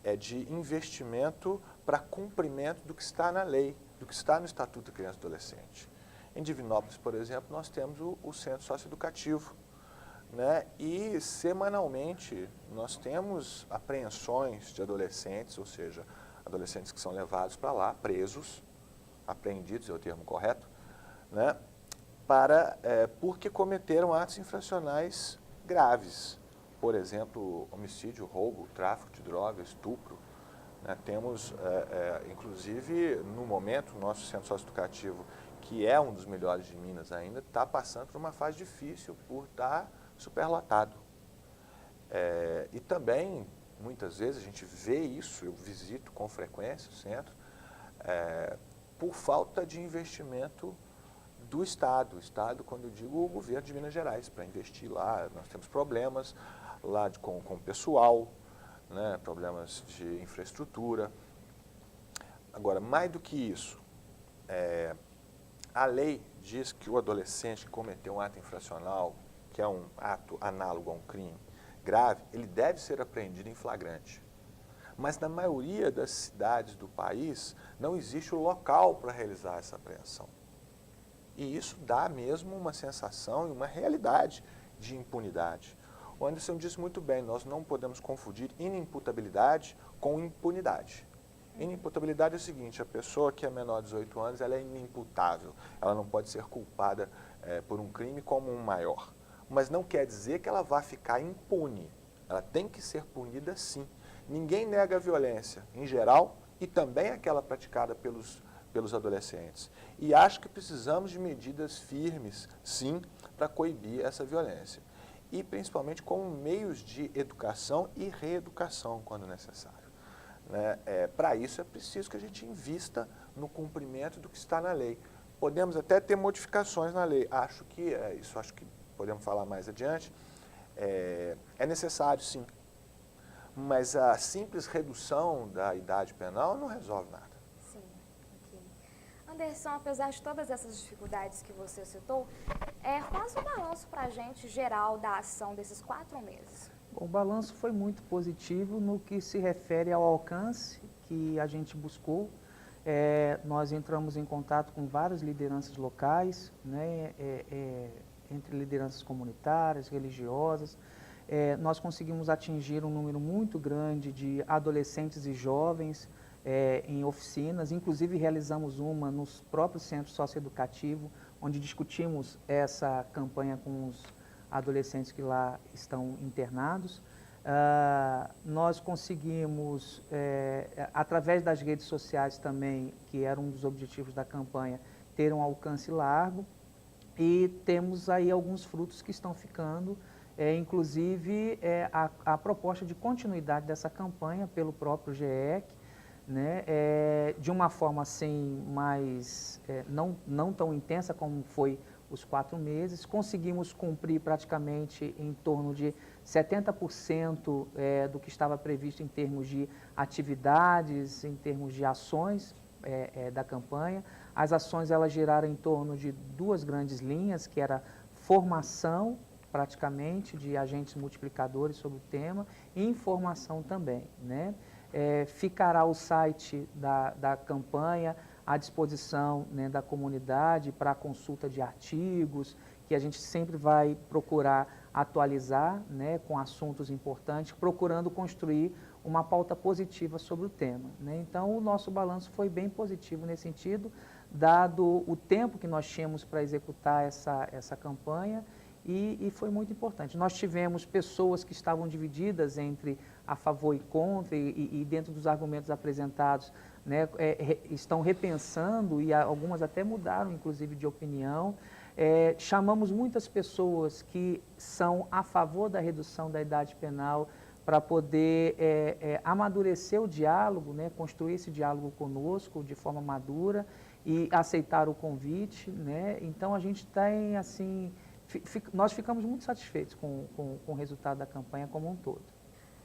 é de investimento para cumprimento do que está na lei, do que está no Estatuto da Criança e do Adolescente. Em Divinópolis, por exemplo, nós temos o Centro Socioeducativo, né? E semanalmente nós temos apreensões de adolescentes, ou seja, adolescentes que são levados para lá, presos, apreendidos é o termo correto, né? Porque cometeram atos infracionais graves. Por exemplo, homicídio, roubo, tráfico de drogas, estupro. Né? Temos, inclusive, no momento, o nosso centro socioeducativo, que é um dos melhores de Minas ainda, está passando por uma fase difícil por estar superlotado. E também, muitas vezes, a gente vê isso, eu visito com frequência o centro, por falta de investimento do Estado. O Estado, quando eu digo o governo de Minas Gerais, para investir lá. Nós temos problemas lá com o pessoal, né, problemas de infraestrutura. Agora, mais do que isso, a lei diz que o adolescente que cometeu um ato infracional, que é um ato análogo a um crime grave, ele deve ser apreendido em flagrante. Mas na maioria das cidades do país não existe o local para realizar essa apreensão. E isso dá mesmo uma sensação e uma realidade de impunidade. O Anderson disse muito bem, nós não podemos confundir inimputabilidade com impunidade. Inimputabilidade é o seguinte, a pessoa que é menor de 18 anos, ela é inimputável. Ela não pode ser culpada por um crime como um maior. Mas não quer dizer que ela vá ficar impune. Ela tem que ser punida sim. Ninguém nega a violência, em geral, e também aquela praticada pelos adolescentes. E acho que precisamos de medidas firmes, sim, para coibir essa violência. E principalmente com meios de educação e reeducação, quando necessário. Né? Para isso é preciso que a gente invista no cumprimento do que está na lei. Podemos até ter modificações na lei. Acho que podemos falar mais adiante. É necessário, sim. Mas a simples redução da idade penal não resolve nada. Sim, ok. Anderson, apesar de todas essas dificuldades que você citou, faz um balanço para a gente geral da ação desses 4 meses. Bom, o balanço foi muito positivo no que se refere ao alcance que a gente buscou. Nós entramos em contato com várias lideranças locais, né, entre lideranças comunitárias, religiosas. Nós conseguimos atingir um número muito grande de adolescentes e jovens em oficinas, inclusive realizamos uma nos próprios centros socioeducativos, onde discutimos essa campanha com os adolescentes que lá estão internados. Nós conseguimos, através das redes sociais também, que era um dos objetivos da campanha, ter um alcance largo e temos aí alguns frutos que estão ficando, inclusive a proposta de continuidade dessa campanha pelo próprio GEC, né, de uma forma assim mais, não tão intensa como foi os 4 meses, conseguimos cumprir praticamente em torno de 70% do que estava previsto em termos de atividades, em termos de ações da campanha. As ações elas giraram em torno de 2 grandes linhas, que era formação, praticamente, de agentes multiplicadores sobre o tema, e informação também, né? Ficará o site da campanha à disposição, né, da comunidade para a consulta de artigos, que a gente sempre vai procurar atualizar, né, com assuntos importantes, procurando construir uma pauta positiva sobre o tema, né? Então, o nosso balanço foi bem positivo nesse sentido, dado o tempo que nós tínhamos para executar essa campanha, e foi muito importante. Nós tivemos pessoas que estavam divididas entre a favor e contra, e dentro dos argumentos apresentados, né, estão repensando, e algumas até mudaram, inclusive, de opinião. Chamamos muitas pessoas que são a favor da redução da idade penal para poder amadurecer o diálogo, né, construir esse diálogo conosco de forma madura e aceitar o convite, né? Então, a gente tem, assim, nós ficamos muito satisfeitos com o resultado da campanha como um todo.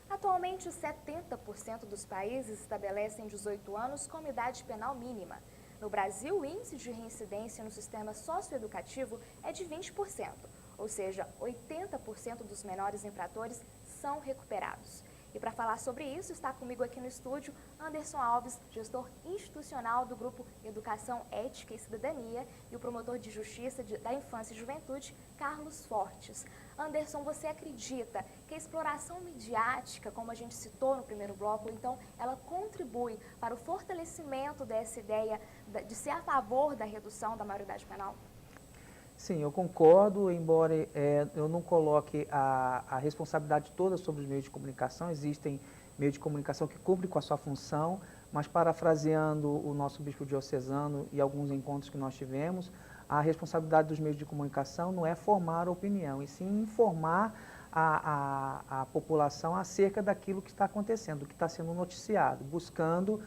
Atualmente, 70% dos países estabelecem 18 anos como idade penal mínima. No Brasil, o índice de reincidência no sistema socioeducativo é de 20%, ou seja, 80% dos menores infratores são recuperados. E para falar sobre isso, está comigo aqui no estúdio Anderson Alves, gestor institucional do Grupo Educação, Ética e Cidadania, e o promotor de Justiça da Infância e Juventude, Carlos Fortes. Anderson, você acredita que a exploração midiática, como a gente citou no primeiro bloco, então, ela contribui para o fortalecimento dessa ideia de ser a favor da redução da maioridade penal? Sim, eu concordo, embora eu não coloque a responsabilidade toda sobre os meios de comunicação. Existem meios de comunicação que cumprem com a sua função, mas parafraseando o nosso bispo diocesano e alguns encontros que nós tivemos, a responsabilidade dos meios de comunicação não é formar opinião, e sim informar a população acerca daquilo que está acontecendo, do que está sendo noticiado, buscando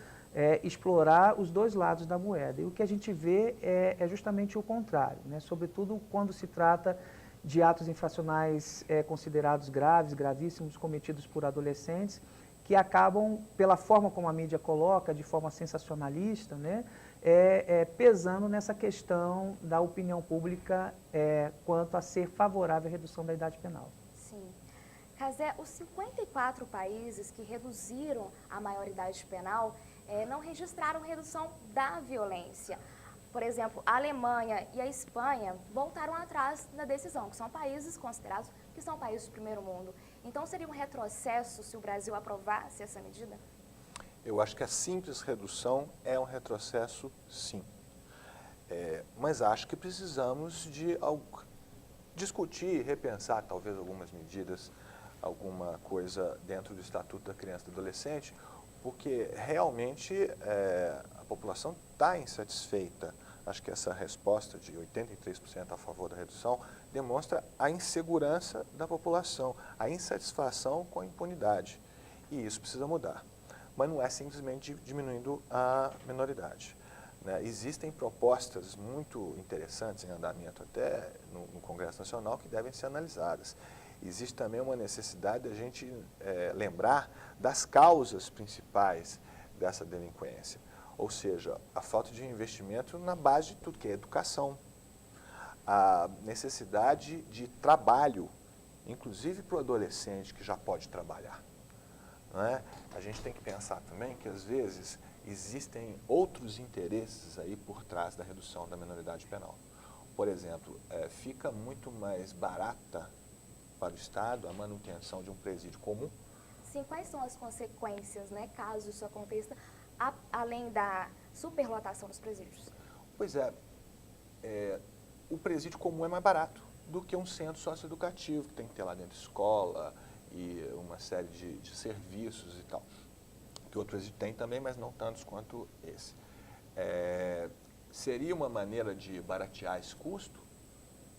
explorar os 2 lados da moeda. E o que a gente vê é justamente o contrário, né? Sobretudo quando se trata de atos infracionais considerados graves, gravíssimos, cometidos por adolescentes, que acabam, pela forma como a mídia coloca, de forma sensacionalista, né? Pesando nessa questão da opinião pública quanto a ser favorável à redução da idade penal. Sim. Cazé, os 54 países que reduziram a maioridade penal não registraram redução da violência. Por exemplo, a Alemanha e a Espanha voltaram atrás na decisão, que são países considerados que são países do primeiro mundo. Então, seria um retrocesso se o Brasil aprovasse essa medida? Eu acho que a simples redução é um retrocesso, sim. Mas acho que precisamos de discutir, repensar talvez algumas medidas, alguma coisa dentro do Estatuto da Criança e do Adolescente, porque realmente a população está insatisfeita. Acho que essa resposta de 83% a favor da redução demonstra a insegurança da população, a insatisfação com a impunidade. E isso precisa mudar. Mas não é simplesmente diminuindo a menoridade. né? Existem propostas muito interessantes em andamento até no Congresso Nacional que devem ser analisadas. Existe também uma necessidade de a gente lembrar das causas principais dessa delinquência, ou seja, a falta de investimento na base de tudo, que é educação, a necessidade de trabalho, inclusive para o adolescente que já pode trabalhar. Não é? A gente tem que pensar também que, às vezes, existem outros interesses aí por trás da redução da minoridade penal. Por exemplo, fica muito mais barata para o Estado a manutenção de um presídio comum. Sim, quais são as consequências, né, caso isso aconteça, além da superlotação dos presídios? Pois o presídio comum é mais barato do que um centro socioeducativo, que tem que ter lá dentro escola e uma série de serviços e tal. Que outro presídio tem também, mas não tantos quanto esse. Seria uma maneira de baratear esse custo,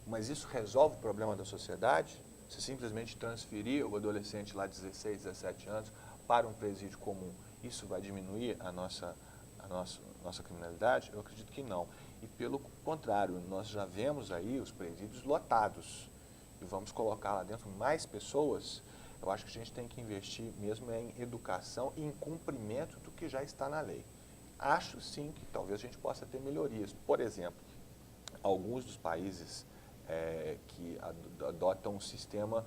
mas isso resolve o problema da sociedade? Se simplesmente transferir o adolescente lá de 16, 17 anos para um presídio comum, isso vai diminuir a nossa criminalidade? Eu acredito que não. E pelo contrário, nós já vemos aí os presídios lotados e vamos colocar lá dentro mais pessoas. Eu acho que a gente tem que investir mesmo em educação e em cumprimento do que já está na lei. Acho sim que talvez a gente possa ter melhorias. Por exemplo, alguns dos países que adotam um sistema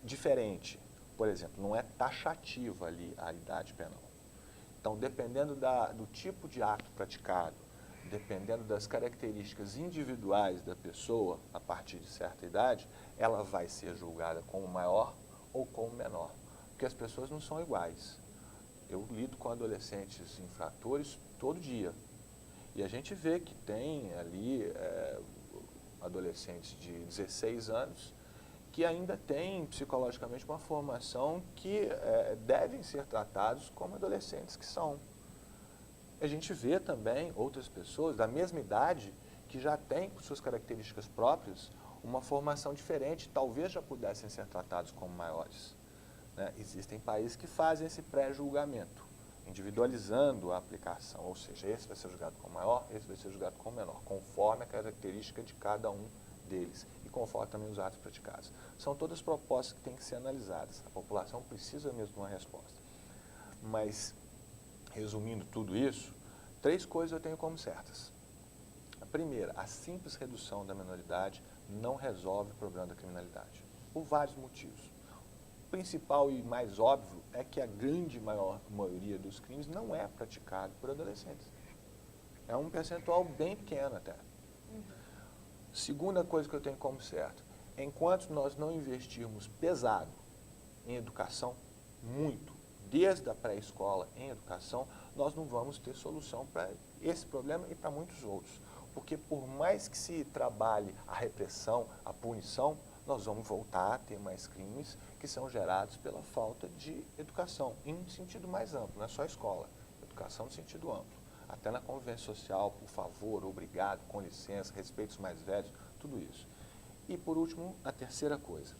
diferente, por exemplo, não é taxativa ali a idade penal. Então, dependendo do tipo de ato praticado, dependendo das características individuais da pessoa, a partir de certa idade, ela vai ser julgada como maior ou como menor, porque as pessoas não são iguais. Eu lido com adolescentes infratores todo dia, e a gente vê que tem ali adolescentes de 16 anos que ainda têm psicologicamente uma formação que devem ser tratados como adolescentes que são. A gente vê também outras pessoas da mesma idade que já têm, por suas características próprias, uma formação diferente, talvez já pudessem ser tratados como maiores. Né? Existem países que fazem esse pré-julgamento, individualizando a aplicação, ou seja, esse vai ser julgado como maior, esse vai ser julgado como menor, conforme a característica de cada um deles e conforme também os atos praticados. São todas propostas que têm que ser analisadas. A população precisa mesmo de uma resposta. Mas, resumindo tudo isso, 3 coisas eu tenho como certas. A primeira, a simples redução da minoridade não resolve o problema da criminalidade, por vários motivos. O principal e mais óbvio é que a grande maioria dos crimes não é praticado por adolescentes. É um percentual bem pequeno até. Segunda coisa que eu tenho como certo, enquanto nós não investirmos pesado em educação, muito, desde a pré-escola em educação, nós não vamos ter solução para esse problema e para muitos outros. Porque por mais que se trabalhe a repressão, a punição, nós vamos voltar a ter mais crimes que são gerados pela falta de educação, em um sentido mais amplo, não é só escola, educação no sentido amplo. Até na convivência social, por favor, obrigado, com licença, respeito os mais velhos, tudo isso. E por último, a terceira coisa,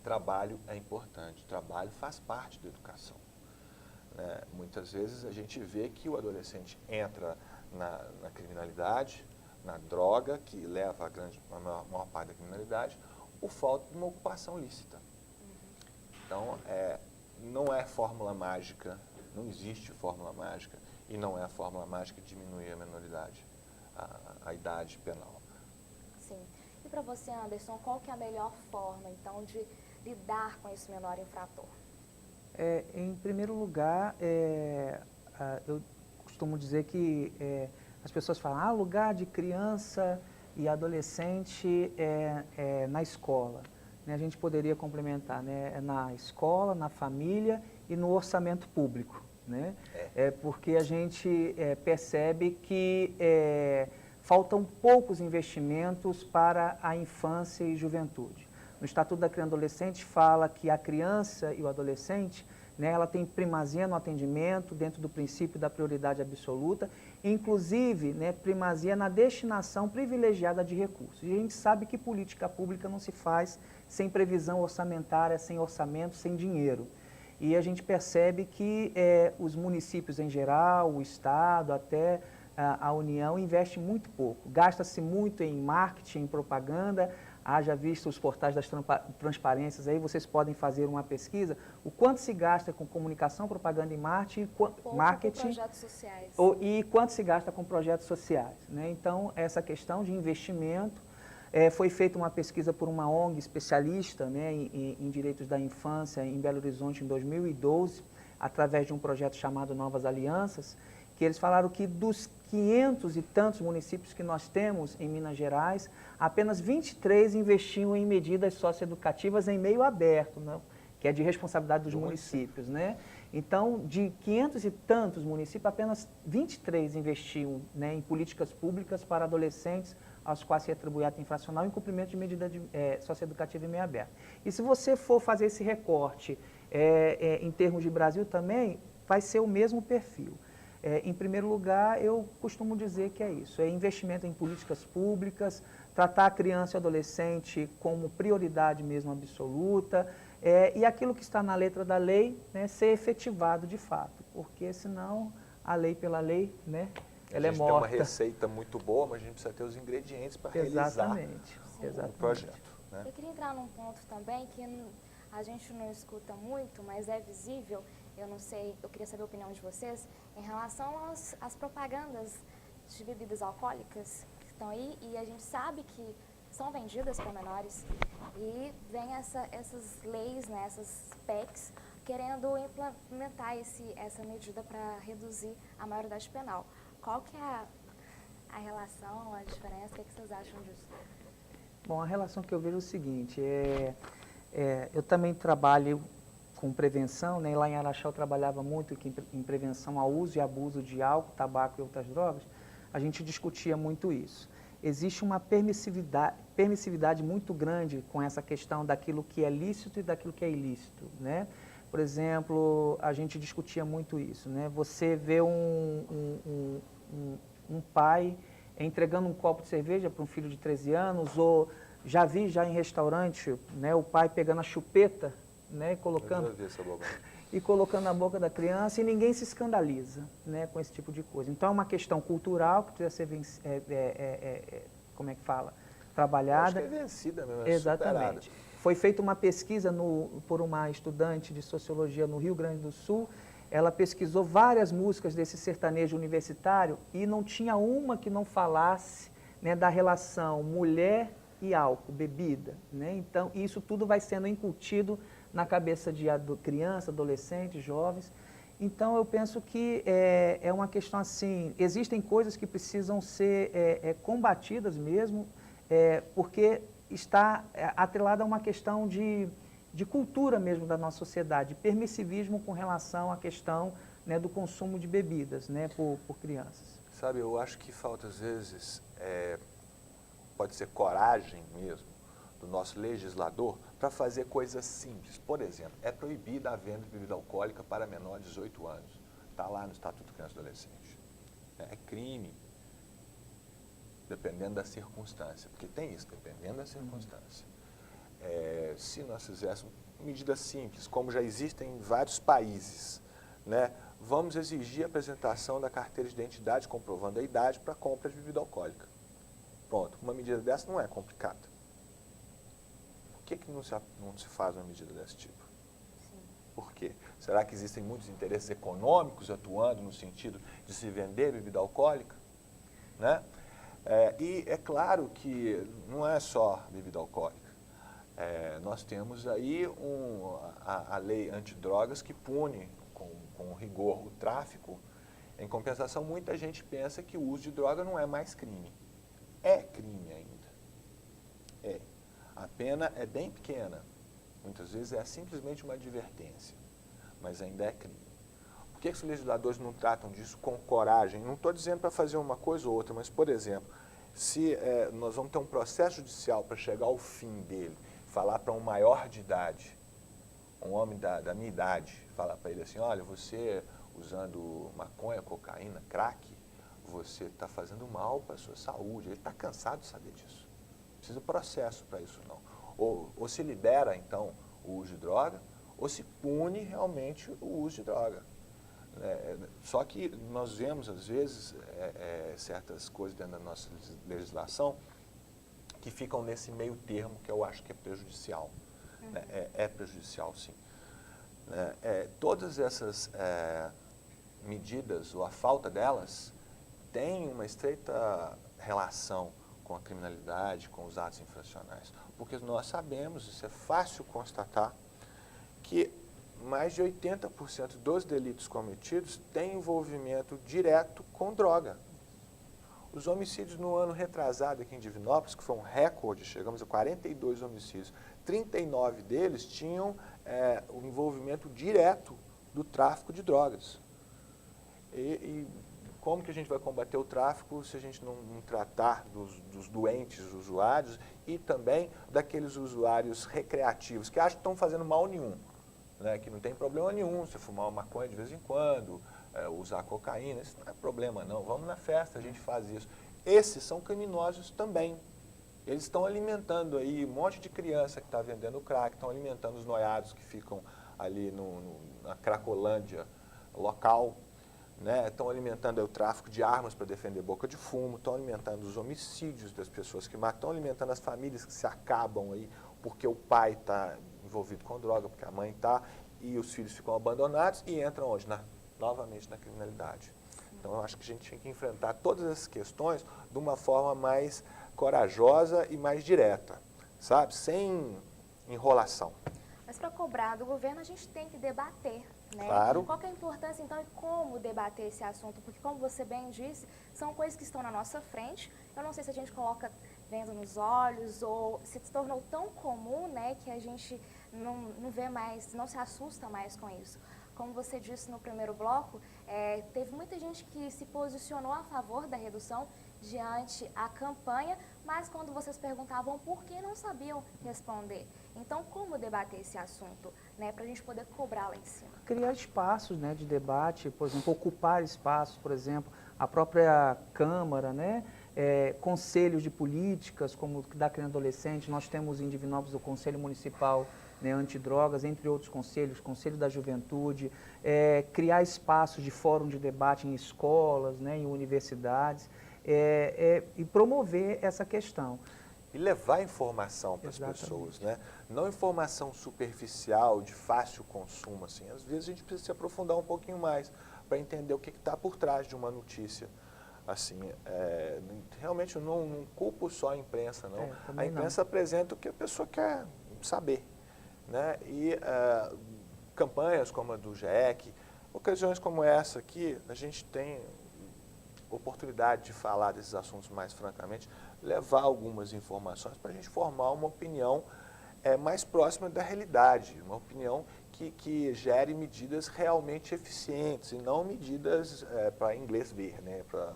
trabalho é importante, trabalho faz parte da educação. Muitas vezes a gente vê que o adolescente entra na criminalidade, na droga, que leva a maior parte da criminalidade, por falta de uma ocupação lícita. Então, não é fórmula mágica, não existe fórmula mágica, e não é a fórmula mágica de diminuir a minoridade, a idade penal. Sim. E para você, Anderson, qual que é a melhor forma, então, de lidar com esse menor infrator? Em primeiro lugar, eu costumo dizer que as pessoas falam, lugar de criança e adolescente é na escola. A gente poderia complementar, na escola, na família e no orçamento público. Porque a gente percebe que faltam poucos investimentos para a infância e juventude. No Estatuto da Criança e Adolescente fala que a criança e o adolescente, ela tem primazia no atendimento, dentro do princípio da prioridade absoluta, inclusive primazia na destinação privilegiada de recursos. E a gente sabe que política pública não se faz sem previsão orçamentária, sem orçamento, sem dinheiro. E a gente percebe que os municípios em geral, o Estado, até a União, investem muito pouco. Gasta-se muito em marketing, em propaganda. Haja visto os portais das transparências, aí vocês podem fazer uma pesquisa, o quanto se gasta com comunicação, propaganda e marketing, Com projetos sociais. E quanto se gasta com projetos sociais, né? Então, essa questão de investimento, foi feita uma pesquisa por uma ONG especialista, né, em direitos da infância em Belo Horizonte em 2012, através de um projeto chamado Novas Alianças, que eles falaram que dos 500 e tantos municípios que nós temos em Minas Gerais, apenas 23 investiam em medidas socioeducativas em meio aberto, né? Que é de responsabilidade dos municípios, né? Então, de 500 e tantos municípios, apenas 23 investiam, né, em políticas públicas para adolescentes aos quais se atribui ato infracional em cumprimento de medida socioeducativa em meio aberto. E se você for fazer esse recorte em termos de Brasil também, vai ser o mesmo perfil. Em primeiro lugar, eu costumo dizer que é isso, é investimento em políticas públicas, tratar a criança e o adolescente como prioridade mesmo absoluta, e aquilo que está na letra da lei, né, ser efetivado de fato, porque senão a lei pela lei, né, ela é morta. A gente tem uma receita muito boa, mas a gente precisa ter os ingredientes para realizar o projeto. Né? Eu queria entrar num ponto também que a gente não escuta muito, mas é visível. Eu não sei, eu queria saber a opinião de vocês em relação às propagandas de bebidas alcoólicas que estão aí, e a gente sabe que são vendidas para menores, e vem essas leis, né, essas PECs, querendo implementar essa medida para reduzir a maioridade penal. Qual que é a relação, a diferença, o que vocês acham disso? Bom, a relação que eu vejo é o seguinte, eu também trabalho com prevenção, né? Lá em Araxá eu trabalhava muito em prevenção ao uso e abuso de álcool, tabaco e outras drogas, a gente discutia muito isso. Existe uma permissividade muito grande com essa questão daquilo que é lícito e daquilo que é ilícito, né? Por exemplo, a gente discutia muito isso, né? Você vê um pai entregando um copo de cerveja para um filho de 13 anos, ou já vi em restaurante, né, o pai pegando a chupeta, né, colocando na boca da criança, e ninguém se escandaliza, né, com esse tipo de coisa. Então é uma questão cultural que precisa ser trabalhada. Acho que é vencida mesmo, Exatamente. Superada. Foi feita uma pesquisa por uma estudante de sociologia no Rio Grande do Sul. Ela pesquisou várias músicas desse sertanejo universitário e não tinha uma que não falasse, né, da relação mulher e álcool, bebida, né? Então, isso tudo vai sendo incutido na cabeça de crianças, adolescentes, jovens. Então, eu penso que é uma questão assim, existem coisas que precisam ser combatidas mesmo, porque está atrelada a uma questão de cultura mesmo da nossa sociedade, permissivismo com relação à questão, né, do consumo de bebidas, né, por crianças. Sabe, eu acho que falta às vezes, pode ser coragem mesmo, do nosso legislador para fazer coisas simples. Por exemplo, é proibida a venda de bebida alcoólica para menores de 18 anos. Está lá no Estatuto de Criança e Adolescente. É crime, dependendo da circunstância, porque tem isso, dependendo da circunstância. Se nós fizéssemos medidas simples, como já existem em vários países, né, vamos exigir a apresentação da carteira de identidade comprovando a idade para compra de bebida alcoólica. Pronto, uma medida dessa não é complicada. Por que não se faz uma medida desse tipo? Sim. Por quê? Será que existem muitos interesses econômicos atuando no sentido de se vender bebida alcoólica? Né? E é claro que não é só bebida alcoólica. Nós temos aí a lei antidrogas que pune com rigor o tráfico. Em compensação, muita gente pensa que o uso de droga não é mais crime. É crime ainda. A pena é bem pequena. Muitas vezes é simplesmente uma advertência, mas ainda é crime. Por que os legisladores não tratam disso com coragem? Não estou dizendo para fazer uma coisa ou outra, mas, por exemplo, se nós vamos ter um processo judicial para chegar ao fim dele, falar para um maior de idade, um homem da minha idade, falar para ele assim, olha, você usando maconha, cocaína, crack, você está fazendo mal para a sua saúde. Ele está cansado de saber disso. Não precisa de processo para isso, não. Ou se libera, então, o uso de droga, ou se pune realmente o uso de droga. Só que nós vemos, às vezes, certas coisas dentro da nossa legislação que ficam nesse meio termo, que eu acho que é prejudicial. É prejudicial, sim. Todas essas medidas, ou a falta delas, tem uma estreita relação com a criminalidade, com os atos infracionais. Porque nós sabemos, isso é fácil constatar, que mais de 80% dos delitos cometidos têm envolvimento direto com droga. Os homicídios no ano retrasado aqui em Divinópolis, que foi um recorde, chegamos a 42 homicídios, 39 deles tinham o envolvimento direto do tráfico de drogas. E como que a gente vai combater o tráfico se a gente não tratar dos doentes usuários e também daqueles usuários recreativos que acham que estão fazendo mal nenhum, né? Que não tem problema nenhum você fumar uma maconha de vez em quando, usar cocaína, isso não é problema não, vamos na festa, a gente faz isso. Esses são criminosos também. Eles estão alimentando aí um monte de criança que está vendendo crack, estão alimentando os noiados que ficam ali na Cracolândia local, né? Estão alimentando o tráfico de armas para defender boca de fumo, estão alimentando os homicídios das pessoas que matam, estão alimentando as famílias que se acabam aí porque o pai está envolvido com droga, porque a mãe está, e os filhos ficam abandonados e entram onde? Novamente na criminalidade. Então eu acho que a gente tinha que enfrentar todas essas questões de uma forma mais corajosa e mais direta, sabe? Sem enrolação. Mas para cobrar do governo a gente tem que debater, né? Claro. Qual que é a importância então e como debater esse assunto? Porque como você bem disse, são coisas que estão na nossa frente. Eu não sei se a gente coloca venda nos olhos ou se tornou tão comum, né, que a gente não vê mais, não se assusta mais com isso. Como você disse no primeiro bloco, teve muita gente que se posicionou a favor da redução diante a campanha, mas quando vocês perguntavam por que não sabiam responder. Então, como debater esse assunto, né, para a gente poder cobrar lá em cima? Criar espaços, né, de debate, por exemplo, ocupar espaços, por exemplo, a própria Câmara, né, conselhos de políticas, como o da criança e adolescente, nós temos em Divinópolis o Conselho Municipal, né, Antidrogas, entre outros conselhos, Conselho da Juventude, criar espaços de fórum de debate em escolas, né, em universidades, e promover essa questão. E levar informação para as pessoas, né? Não informação superficial, de fácil consumo, assim. Às vezes a gente precisa se aprofundar um pouquinho mais para entender o que está por trás de uma notícia. Assim, realmente eu não culpo só a imprensa, não. A imprensa apresenta o que a pessoa quer saber, né? E campanhas como a do GEC, ocasiões como essa aqui, a gente tem oportunidade de falar desses assuntos mais francamente, levar algumas informações para a gente formar uma opinião mais próxima da realidade, uma opinião que gere medidas realmente eficientes e não medidas para inglês ver, né, para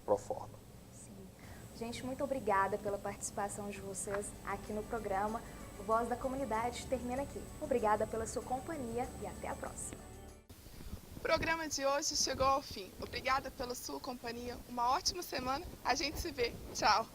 pro forma. Sim. Gente, muito obrigada pela participação de vocês aqui no programa. O Voz da Comunidade termina aqui. Obrigada pela sua companhia e até a próxima. O programa de hoje chegou ao fim. Obrigada pela sua companhia. Uma ótima semana. A gente se vê. Tchau.